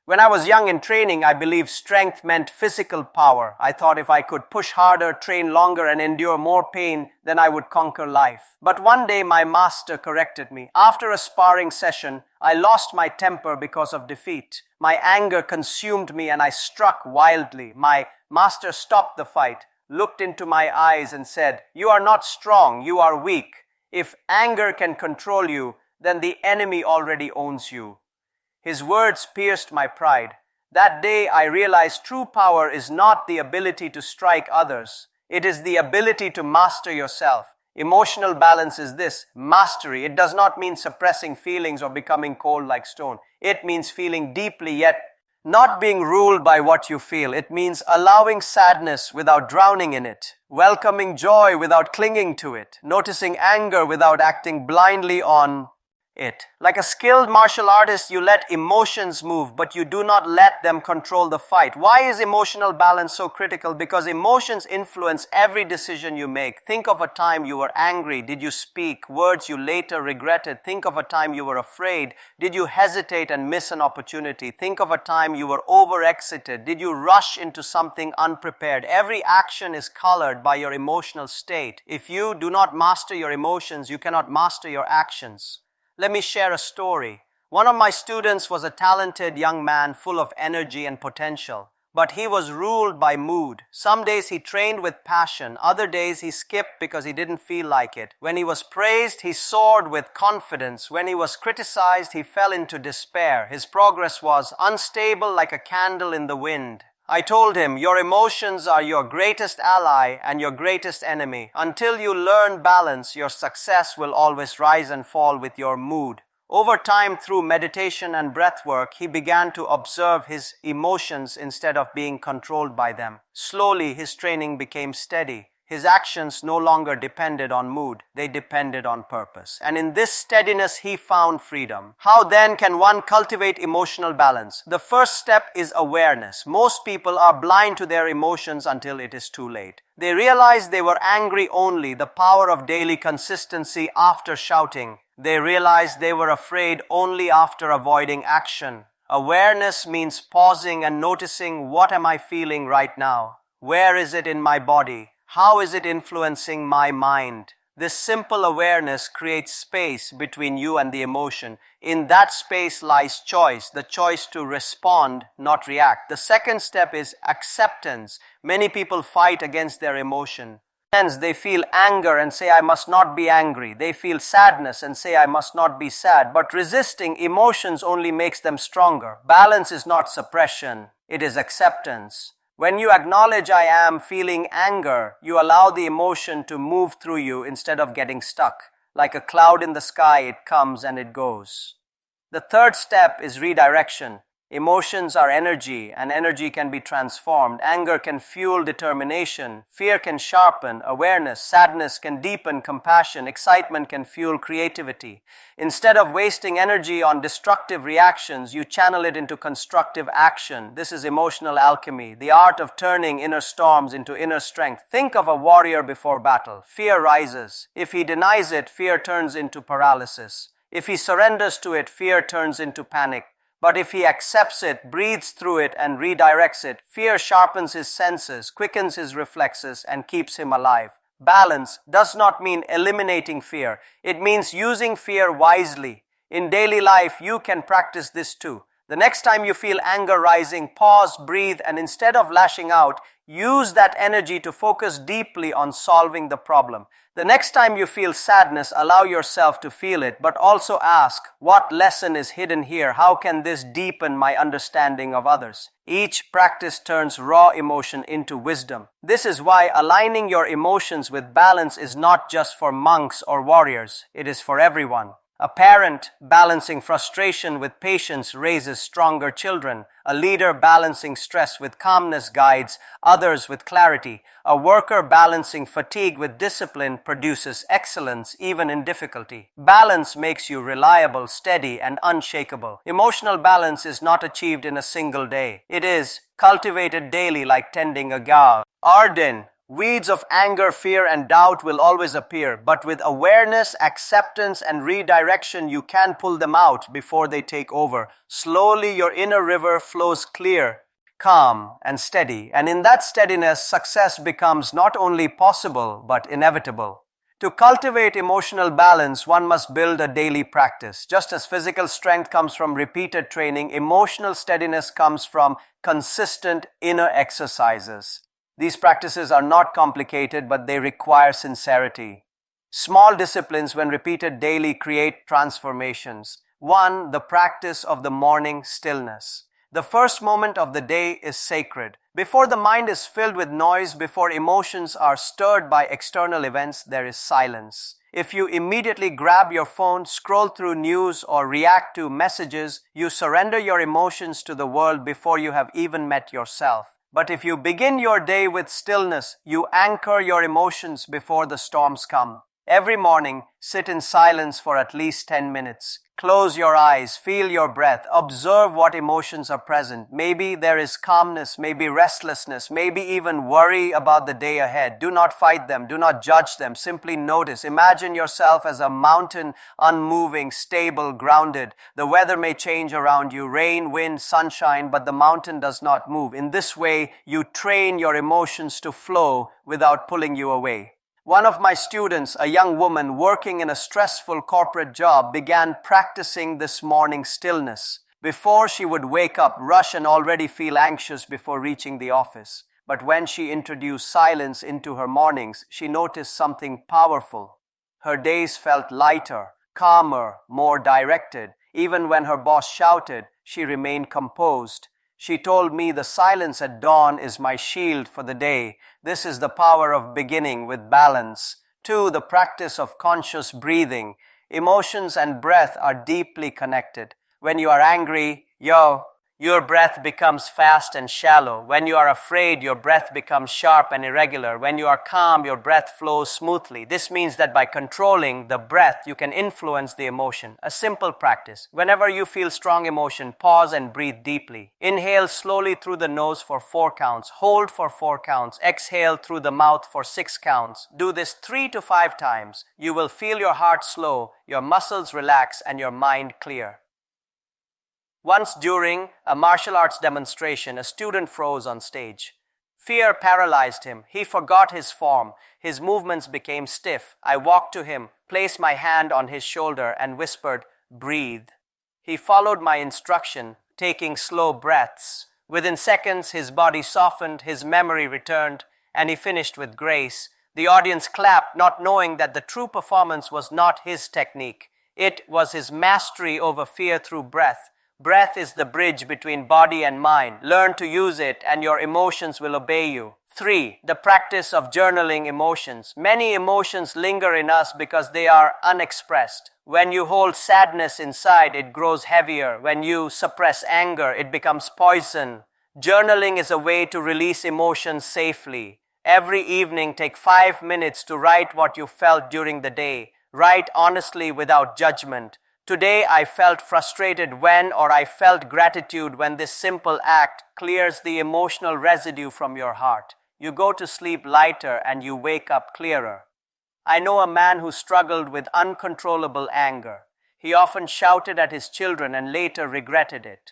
When I was young in training, I believed strength meant physical power. I thought if I could push harder, train longer, and endure more pain, then I would conquer life. But one day my master corrected me. After a sparring session, I lost my temper because of defeat. My anger consumed me and I struck wildly. My master stopped the fight, looked into my eyes and said, "You are not strong, you are weak. If anger can control you, then the enemy already owns you." His words pierced my pride. That day I realized true power is not the ability to strike others. It is the ability to master yourself. Emotional balance is this, mastery. It does not mean suppressing feelings or becoming cold like stone. It means feeling deeply yet not being ruled by what you feel. It means allowing sadness without drowning in it, welcoming joy without clinging to it, noticing anger without acting blindly on it. Like a skilled martial artist, you let emotions move, but you do not let them control the fight. Why is emotional balance so critical? Because emotions influence every decision you make. Think of a time you were angry. Did you speak words you later regretted? Think of a time you were afraid. Did you hesitate and miss an opportunity? Think of a time you were overexcited. Did you rush into something unprepared? Every action is colored by your emotional state. If you do not master your emotions, you cannot master your actions. Let me share a story. One of my students was a talented young man full of energy and potential, but he was ruled by mood. Some days he trained with passion, other days he skipped because he didn't feel like it. When he was praised, he soared with confidence. When he was criticized, he fell into despair. His progress was unstable like a candle in the wind. I told him, your emotions are your greatest ally and your greatest enemy. Until you learn balance, your success will always rise and fall with your mood. Over time, through meditation and breath work, he began to observe his emotions instead of being controlled by them. Slowly, his training became steady. His actions no longer depended on mood, they depended on purpose. And in this steadiness, he found freedom. How then can one cultivate emotional balance? The first step is awareness. Most people are blind to their emotions until it is too late. They realized they were angry only, the power of daily consistency after shouting. They realized they were afraid only after avoiding action. Awareness means pausing and noticing, what am I feeling right now? Where is it in my body? How is it influencing my mind? This simple awareness creates space between you and the emotion. In that space lies choice, the choice to respond, not react. The second step is acceptance. Many people fight against their emotion. They feel anger and say, I must not be angry. They feel sadness and say, I must not be sad. But resisting emotions only makes them stronger. Balance is not suppression, it is acceptance. When you acknowledge I am feeling anger, you allow the emotion to move through you instead of getting stuck. Like a cloud in the sky, it comes and it goes. The third step is redirection. Emotions are energy, and energy can be transformed. Anger can fuel determination. Fear can sharpen awareness. Sadness can deepen compassion. Excitement can fuel creativity. Instead of wasting energy on destructive reactions, you channel it into constructive action. This is emotional alchemy, the art of turning inner storms into inner strength. Think of a warrior before battle. Fear rises. If he denies it, fear turns into paralysis. If he surrenders to it, fear turns into panic. But if he accepts it, breathes through it, and redirects it, fear sharpens his senses, quickens his reflexes, and keeps him alive. Balance does not mean eliminating fear. It means using fear wisely. In daily life, you can practice this too. The next time you feel anger rising, pause, breathe, and instead of lashing out, use that energy to focus deeply on solving the problem. The next time you feel sadness, allow yourself to feel it, but also ask, what lesson is hidden here? How can this deepen my understanding of others? Each practice turns raw emotion into wisdom. This is why aligning your emotions with balance is not just for monks or warriors. It is for everyone. A parent balancing frustration with patience raises stronger children. A leader balancing stress with calmness guides others with clarity. A worker balancing fatigue with discipline produces excellence even in difficulty. Balance makes you reliable, steady, and unshakable. Emotional balance is not achieved in a single day. It is cultivated daily like tending a garden. Arden. Weeds of anger, fear, and doubt will always appear, but with awareness, acceptance, and redirection, you can pull them out before they take over. Slowly, your inner river flows clear, calm, and steady, and in that steadiness, success becomes not only possible, but inevitable. To cultivate emotional balance, one must build a daily practice. Just as physical strength comes from repeated training, emotional steadiness comes from consistent inner exercises. These practices are not complicated, but they require sincerity. Small disciplines, when repeated daily, create transformations. 1. The practice of the morning stillness. The first moment of the day is sacred. Before the mind is filled with noise, before emotions are stirred by external events, there is silence. If you immediately grab your phone, scroll through news, or react to messages, you surrender your emotions to the world before you have even met yourself. But if you begin your day with stillness, you anchor your emotions before the storms come. Every morning, sit in silence for at least 10 minutes. Close your eyes, feel your breath, observe what emotions are present. Maybe there is calmness, maybe restlessness, maybe even worry about the day ahead. Do not fight them, do not judge them, simply notice. Imagine yourself as a mountain, unmoving, stable, grounded. The weather may change around you, rain, wind, sunshine, but the mountain does not move. In this way, you train your emotions to flow without pulling you away. One of my students, a young woman working in a stressful corporate job, began practicing this morning stillness. Before, she would wake up, rush, and already feel anxious before reaching the office. But when she introduced silence into her mornings, she noticed something powerful. Her days felt lighter, calmer, more directed. Even when her boss shouted, she remained composed. She told me, the silence at dawn is my shield for the day. This is the power of beginning with balance. 2. The practice of conscious breathing. Emotions and breath are deeply connected. When you are angry, your breath becomes fast and shallow. When you are afraid, your breath becomes sharp and irregular. When you are calm, your breath flows smoothly. This means that by controlling the breath, you can influence the emotion. A simple practice. Whenever you feel strong emotion, pause and breathe deeply. Inhale slowly through the nose for 4 counts. Hold for 4 counts. Exhale through the mouth for 6 counts. Do this 3 to 5 times. You will feel your heart slow, your muscles relax, and your mind clear. Once during a martial arts demonstration, a student froze on stage. Fear paralyzed him. He forgot his form. His movements became stiff. I walked to him, placed my hand on his shoulder, and whispered, "Breathe." He followed my instruction, taking slow breaths. Within seconds, his body softened, his memory returned, and he finished with grace. The audience clapped, not knowing that the true performance was not his technique. It was his mastery over fear through breath. Breath is the bridge between body and mind. Learn to use it and your emotions will obey you. 3. The practice of journaling emotions. Many emotions linger in us because they are unexpressed. When you hold sadness inside, it grows heavier. When you suppress anger, it becomes poison. Journaling is a way to release emotions safely. Every evening, take 5 minutes to write what you felt during the day. Write honestly without judgment. Today I felt frustrated when, or I felt gratitude when. This simple act clears the emotional residue from your heart. You go to sleep lighter and you wake up clearer. I know a man who struggled with uncontrollable anger. He often shouted at his children and later regretted it.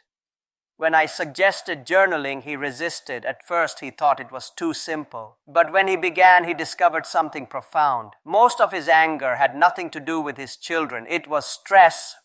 When I suggested journaling, he resisted. At first, he thought it was too simple. But when he began, he discovered something profound. Most of his anger had nothing to do with his children. It was stress,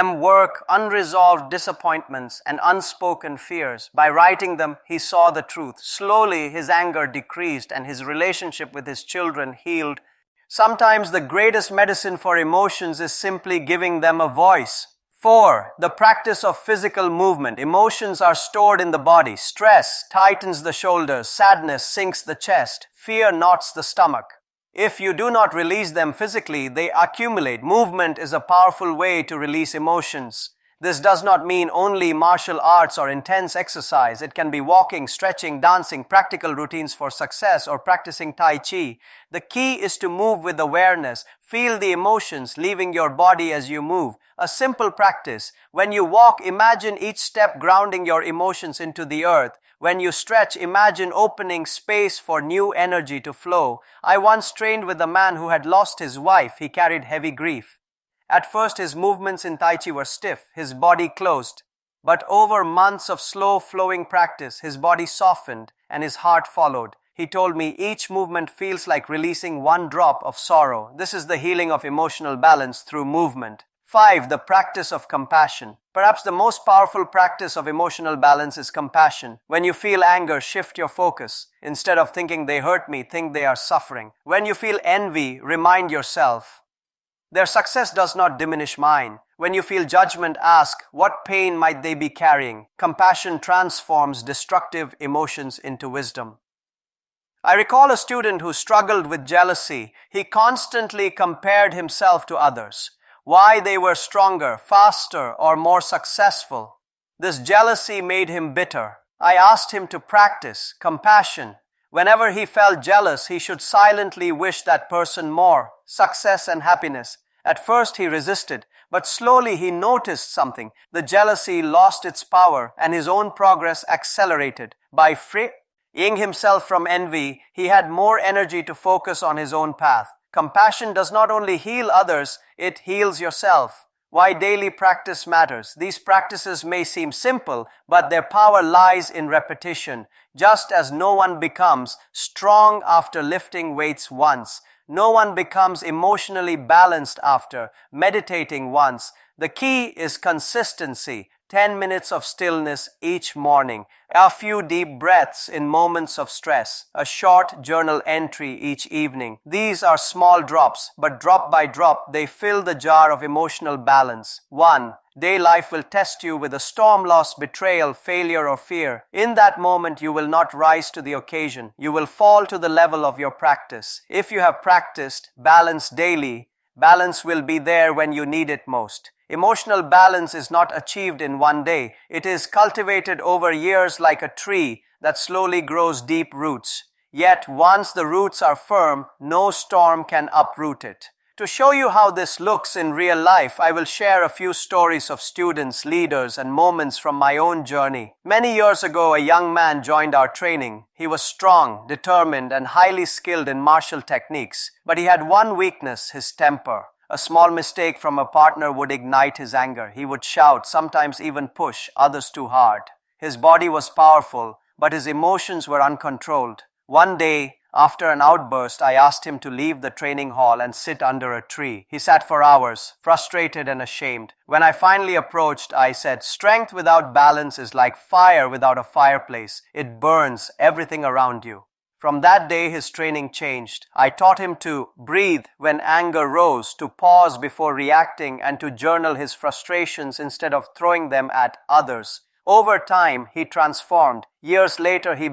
work, unresolved disappointments, and unspoken fears. By writing them, he saw the truth. Slowly, his anger decreased and his relationship with his children healed. Sometimes the greatest medicine for emotions is simply giving them a voice. 4. The practice of physical movement. Emotions are stored in the body. Stress tightens the shoulders. Sadness sinks the chest. Fear knots the stomach. If you do not release them physically, they accumulate. Movement is a powerful way to release emotions. This does not mean only martial arts or intense exercise. It can be walking, stretching, dancing, practical routines for success, or practicing Tai Chi. The key is to move with awareness. Feel the emotions leaving your body as you move. A simple practice. When you walk, imagine each step grounding your emotions into the earth. When you stretch, imagine opening space for new energy to flow. I once trained with a man who had lost his wife. He carried heavy grief. At first, his movements in Tai Chi were stiff, his body closed. But over months of slow flowing practice, his body softened and his heart followed. He told me, each movement feels like releasing one drop of sorrow. This is the healing of emotional balance through movement. 5. The practice of compassion. Perhaps the most powerful practice of emotional balance is compassion. When you feel anger, shift your focus. Instead of thinking they hurt me, think they are suffering. When you feel envy, remind yourself, their success does not diminish mine. When you feel judgment, ask, what pain might they be carrying? Compassion transforms destructive emotions into wisdom. I recall a student who struggled with jealousy. He constantly compared himself to others. Why they were stronger, faster, or more successful. This jealousy made him bitter. I asked him to practice compassion. Whenever he felt jealous, he should silently wish that person more success and happiness. At first he resisted, but slowly he noticed something. The jealousy lost its power and his own progress accelerated. By freeing himself from envy, he had more energy to focus on his own path. Compassion does not only heal others, it heals yourself. Why daily practice matters. These practices may seem simple, but their power lies in repetition. Just as no one becomes strong after lifting weights once, no one becomes emotionally balanced after meditating once. The key is consistency. 10 minutes of stillness each morning, a few deep breaths in moments of stress, a short journal entry each evening. These are small drops, but drop by drop, they fill the jar of emotional balance. 1. Day life will test you with a storm, loss, betrayal, failure, or fear. In that moment, you will not rise to the occasion. You will fall to the level of your practice. If you have practiced balance daily, balance will be there when you need it most. Emotional balance is not achieved in one day. It is cultivated over years like a tree that slowly grows deep roots. Yet once the roots are firm, no storm can uproot it. To show you how this looks in real life, I will share a few stories of students, leaders, and moments from my own journey. Many years ago, a young man joined our training. He was strong, determined, and highly skilled in martial techniques. But he had one weakness, his temper. A small mistake from a partner would ignite his anger. He would shout, sometimes even push others too hard. His body was powerful, but his emotions were uncontrolled. One day, after an outburst, I asked him to leave the training hall and sit under a tree. He sat for hours, frustrated and ashamed. When I finally approached, I said, strength without balance is like fire without a fireplace. It burns everything around you. From that day, his training changed. I taught him to breathe when anger rose, to pause before reacting, and to journal his frustrations instead of throwing them at others. Over time, he transformed. Years later, he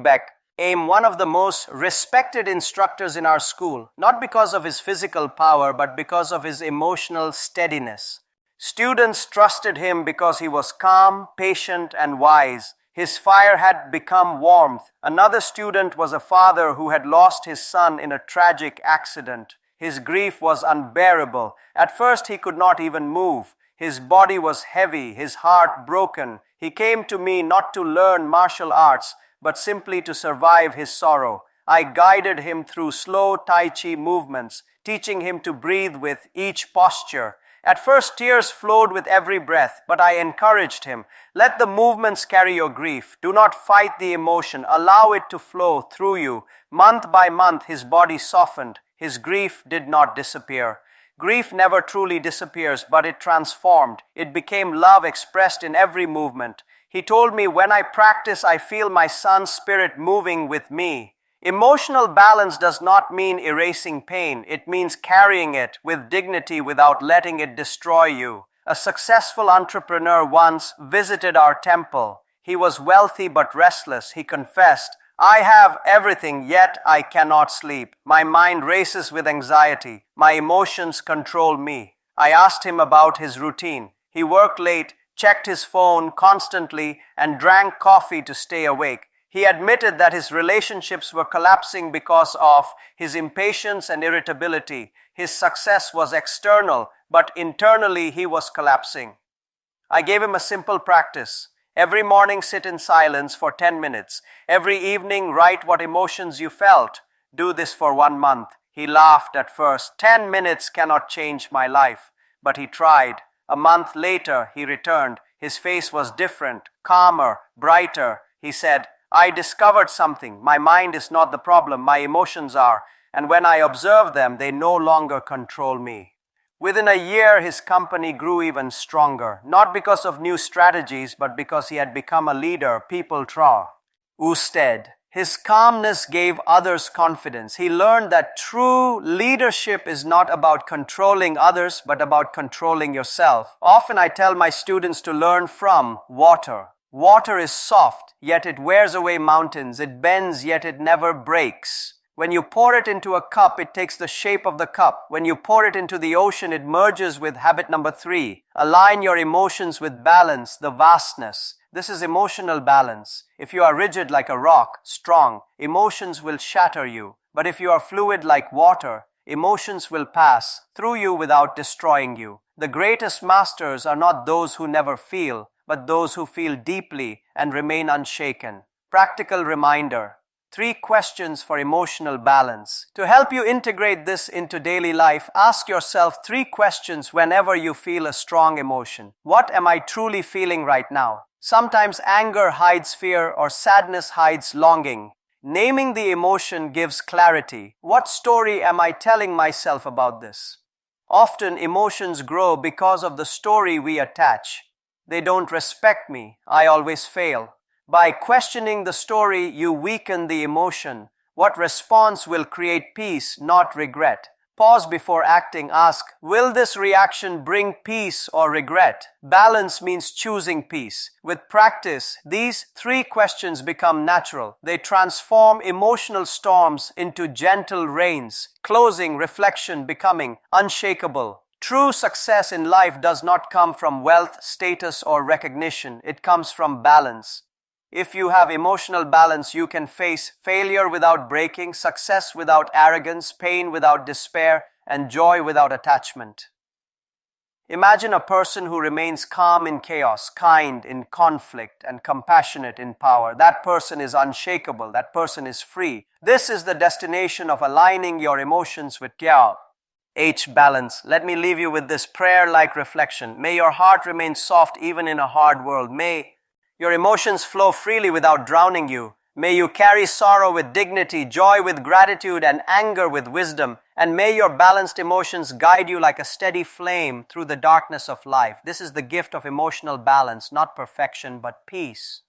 became one of the most respected instructors in our school, not because of his physical power, but because of his emotional steadiness. Students trusted him because he was calm, patient, and wise. His fire had become warmth. Another student was a father who had lost his son in a tragic accident. His grief was unbearable. At first he could not even move. His body was heavy, his heart broken. He came to me not to learn martial arts, but simply to survive his sorrow. I guided him through slow Tai Chi movements, teaching him to breathe with each posture. At first tears flowed with every breath, but I encouraged him. Let the movements carry your grief. Do not fight the emotion. Allow it to flow through you. Month by month, his body softened. His grief did not disappear. Grief never truly disappears, but it transformed. It became love expressed in every movement. He told me, when I practice, I feel my son's spirit moving with me. Emotional balance does not mean erasing pain. It means carrying it with dignity without letting it destroy you. A successful entrepreneur once visited our temple. He was wealthy but restless. He confessed, I have everything, yet I cannot sleep. My mind races with anxiety. My emotions control me. I asked him about his routine. He worked late, checked his phone constantly, and drank coffee to stay awake. He admitted that his relationships were collapsing because of his impatience and irritability. His success was external, but internally he was collapsing. I gave him a simple practice. Every morning sit in silence for 10 minutes. Every evening write what emotions you felt. Do this for 1 month. He laughed at first. 10 minutes cannot change my life. But he tried. A month later he returned. His face was different, calmer, brighter. He said, I discovered something. My mind is not the problem. My emotions are. And when I observe them, they no longer control me. Within a year, his company grew even stronger, not because of new strategies, but because he had become a leader people trusted. His calmness gave others confidence. He learned that true leadership is not about controlling others, but about controlling yourself. Often I tell my students to learn from water. Water is soft, yet it wears away mountains. It bends, yet it never breaks. When you pour it into a cup, it takes the shape of the cup. When you pour it into the ocean, it merges with habit number 3. Align your emotions with balance, the vastness. This is emotional balance. If you are rigid like a rock, strong, emotions will shatter you. But if you are fluid like water, emotions will pass through you without destroying you. The greatest masters are not those who never feel, but those who feel deeply and remain unshaken. Practical reminder. 3 questions for emotional balance. To help you integrate this into daily life, ask yourself 3 questions whenever you feel a strong emotion. What am I truly feeling right now? Sometimes anger hides fear or sadness hides longing. Naming the emotion gives clarity. What story am I telling myself about this? Often emotions grow because of the story we attach. They don't respect me. I always fail. By questioning the story, you weaken the emotion. What response will create peace, not regret? Pause before acting. Ask, will this reaction bring peace or regret? Balance means choosing peace. With practice, these 3 questions become natural. They transform emotional storms into gentle rains. Closing, reflection, becoming unshakable. True success in life does not come from wealth, status, or recognition. It comes from balance. If you have emotional balance, you can face failure without breaking, success without arrogance, pain without despair, and joy without attachment. Imagine a person who remains calm in chaos, kind in conflict, and compassionate in power. That person is unshakable. That person is free. This is the destination of aligning your emotions with balance. Let me leave you with this prayer-like reflection. May your heart remain soft even in a hard world. May your emotions flow freely without drowning you. May you carry sorrow with dignity, joy with gratitude, and anger with wisdom. And may your balanced emotions guide you like a steady flame through the darkness of life. This is the gift of emotional balance, not perfection, but peace.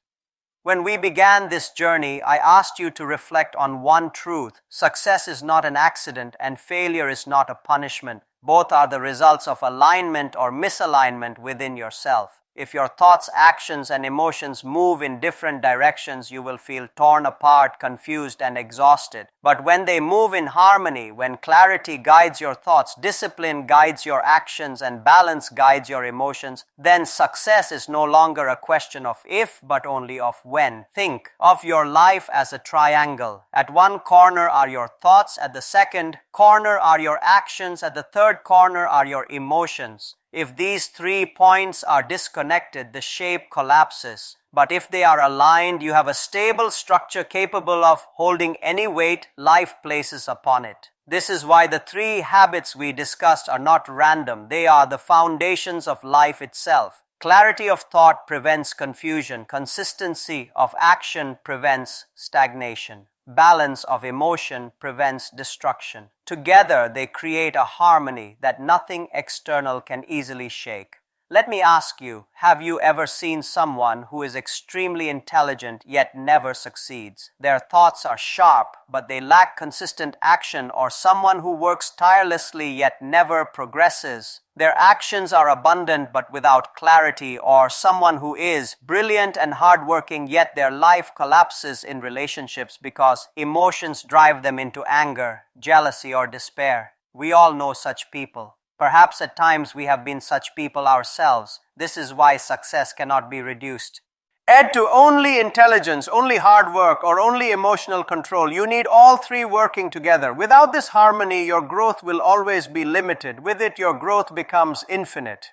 When we began this journey, I asked you to reflect on one truth. Success is not an accident, and failure is not a punishment. Both are the results of alignment or misalignment within yourself. If your thoughts, actions, and emotions move in different directions, you will feel torn apart, confused, and exhausted. But when they move in harmony, when clarity guides your thoughts, discipline guides your actions, and balance guides your emotions, then success is no longer a question of if, but only of when. Think of your life as a triangle. At one corner are your thoughts, at the second corner are your actions, at the third corner are your emotions. If these 3 points are disconnected, the shape collapses. But if they are aligned, you have a stable structure capable of holding any weight life places upon it. This is why the 3 habits we discussed are not random. They are the foundations of life itself. Clarity of thought prevents confusion. Consistency of action prevents stagnation. Balance of emotion prevents destruction. Together, they create a harmony that nothing external can easily shake. Let me ask you, have you ever seen someone who is extremely intelligent yet never succeeds? Their thoughts are sharp, but they lack consistent action, or someone who works tirelessly yet never progresses? Their actions are abundant but without clarity, or someone who is brilliant and hardworking yet their life collapses in relationships because emotions drive them into anger, jealousy, or despair. We all know such people. Perhaps at times we have been such people ourselves. This is why success cannot be reduced. Add to only intelligence, only hard work, or only emotional control. You need all 3 working together. Without this harmony, your growth will always be limited. With it, your growth becomes infinite.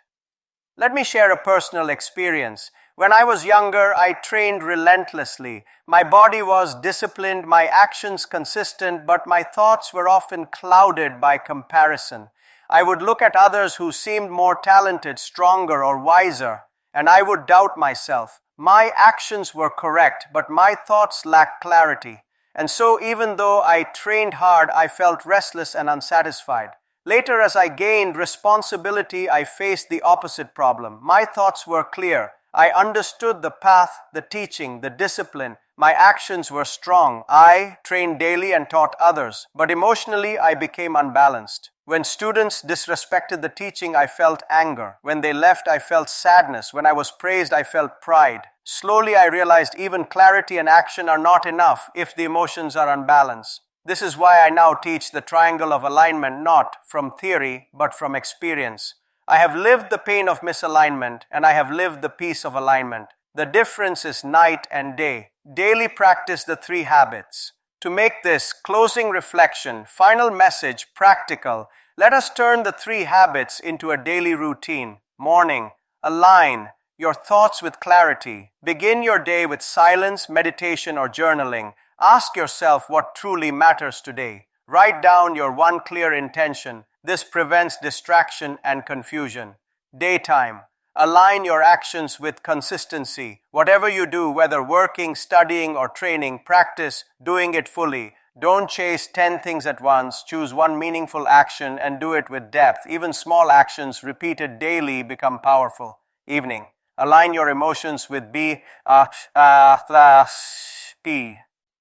Let me share a personal experience. When I was younger, I trained relentlessly. My body was disciplined, my actions consistent, but my thoughts were often clouded by comparison. I would look at others who seemed more talented, stronger, or wiser, and I would doubt myself. My actions were correct, but my thoughts lacked clarity. And so even though I trained hard, I felt restless and unsatisfied. Later, as I gained responsibility, I faced the opposite problem. My thoughts were clear. I understood the path, the teaching, the discipline. My actions were strong. I trained daily and taught others. But emotionally, I became unbalanced. When students disrespected the teaching, I felt anger. When they left, I felt sadness. When I was praised, I felt pride. Slowly, I realized even clarity and action are not enough if the emotions are unbalanced. This is why I now teach the triangle of alignment, not from theory, but from experience. I have lived the pain of misalignment, and I have lived the peace of alignment. The difference is night and day. Daily practice the 3 habits. To make this closing reflection, final message practical, let us turn the 3 habits into a daily routine. Morning, align your thoughts with clarity. Begin your day with silence, meditation, or journaling. Ask yourself what truly matters today. Write down your one clear intention. This prevents distraction and confusion. Daytime. Align your actions with consistency. Whatever you do, whether working, studying, or training, practice doing it fully. Don't chase 10 things at once. Choose one meaningful action and do it with depth. Even small actions repeated daily become powerful. Evening. Align your emotions with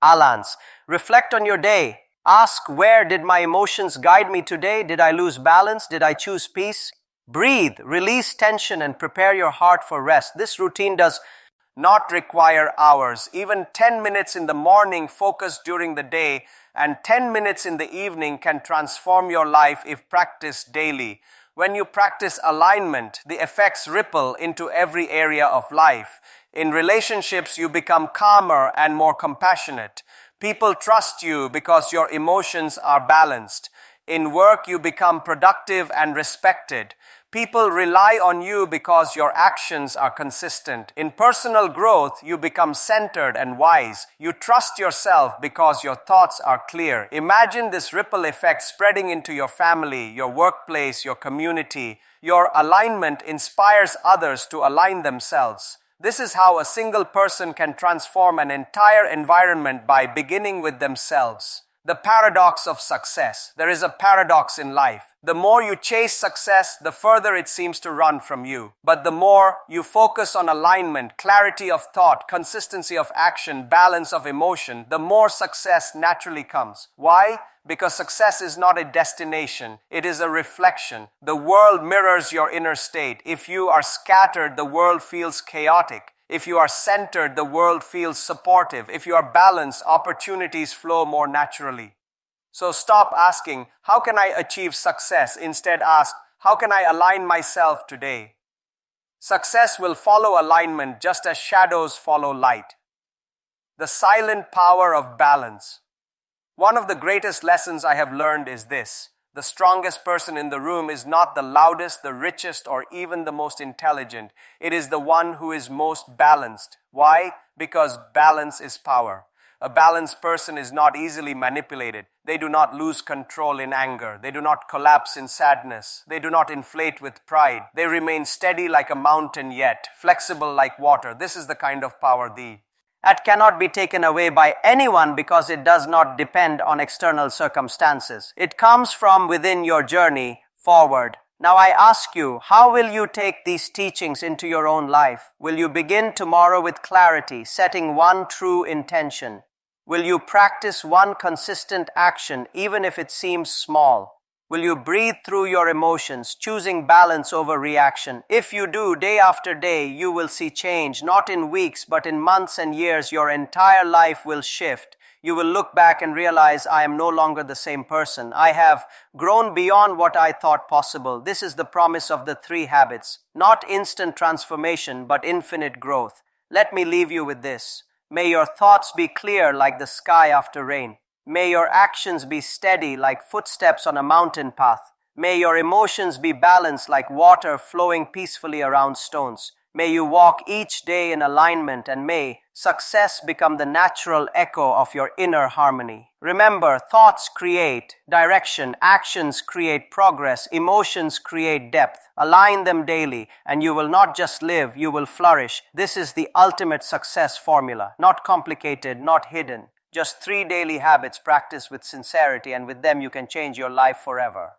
balance. Reflect on your day. Ask, where did my emotions guide me today? Did I lose balance? Did I choose peace? Breathe, release tension, and prepare your heart for rest. This routine does not require hours. Even 10 minutes in the morning focused during the day and 10 minutes in the evening can transform your life if practiced daily. When you practice alignment, the effects ripple into every area of life. In relationships, you become calmer and more compassionate. People trust you because your emotions are balanced. In work, you become productive and respected. People rely on you because your actions are consistent. In personal growth, you become centered and wise. You trust yourself because your thoughts are clear. Imagine this ripple effect spreading into your family, your workplace, your community. Your alignment inspires others to align themselves. This is how a single person can transform an entire environment by beginning with themselves. The paradox of success. There is a paradox in life. The more you chase success, the further it seems to run from you. But the more you focus on alignment, clarity of thought, consistency of action, balance of emotion, the more success naturally comes. Why? Because success is not a destination, it is a reflection. The world mirrors your inner state. If you are scattered, the world feels chaotic. If you are centered, the world feels supportive. If you are balanced, opportunities flow more naturally. So stop asking, how can I achieve success? Instead ask, how can I align myself today? Success will follow alignment just as shadows follow light. The silent power of balance. One of the greatest lessons I have learned is this. The strongest person in the room is not the loudest, the richest, or even the most intelligent. It is the one who is most balanced. Why? Because balance is power. A balanced person is not easily manipulated. They do not lose control in anger. They do not collapse in sadness. They do not inflate with pride. They remain steady like a mountain yet flexible like water. This is the kind of power that cannot be taken away by anyone because it does not depend on external circumstances. It comes from within your journey forward. Now I ask you, how will you take these teachings into your own life? Will you begin tomorrow with clarity, setting one true intention? Will you practice one consistent action, even if it seems small? Will you breathe through your emotions, choosing balance over reaction? If you do, day after day, you will see change, not in weeks, but in months and years. Your entire life will shift. You will look back and realize, I am no longer the same person. I have grown beyond what I thought possible. This is the promise of the 3 habits. Not instant transformation, but infinite growth. Let me leave you with this. May your thoughts be clear like the sky after rain. May your actions be steady like footsteps on a mountain path. May your emotions be balanced like water flowing peacefully around stones. May you walk each day in alignment, and may success become the natural echo of your inner harmony. Remember, thoughts create direction, actions create progress, emotions create depth. Align them daily, and you will not just live, you will flourish. This is the ultimate success formula. Not complicated, not hidden. Just 3 daily habits practiced with sincerity, and with them you can change your life forever.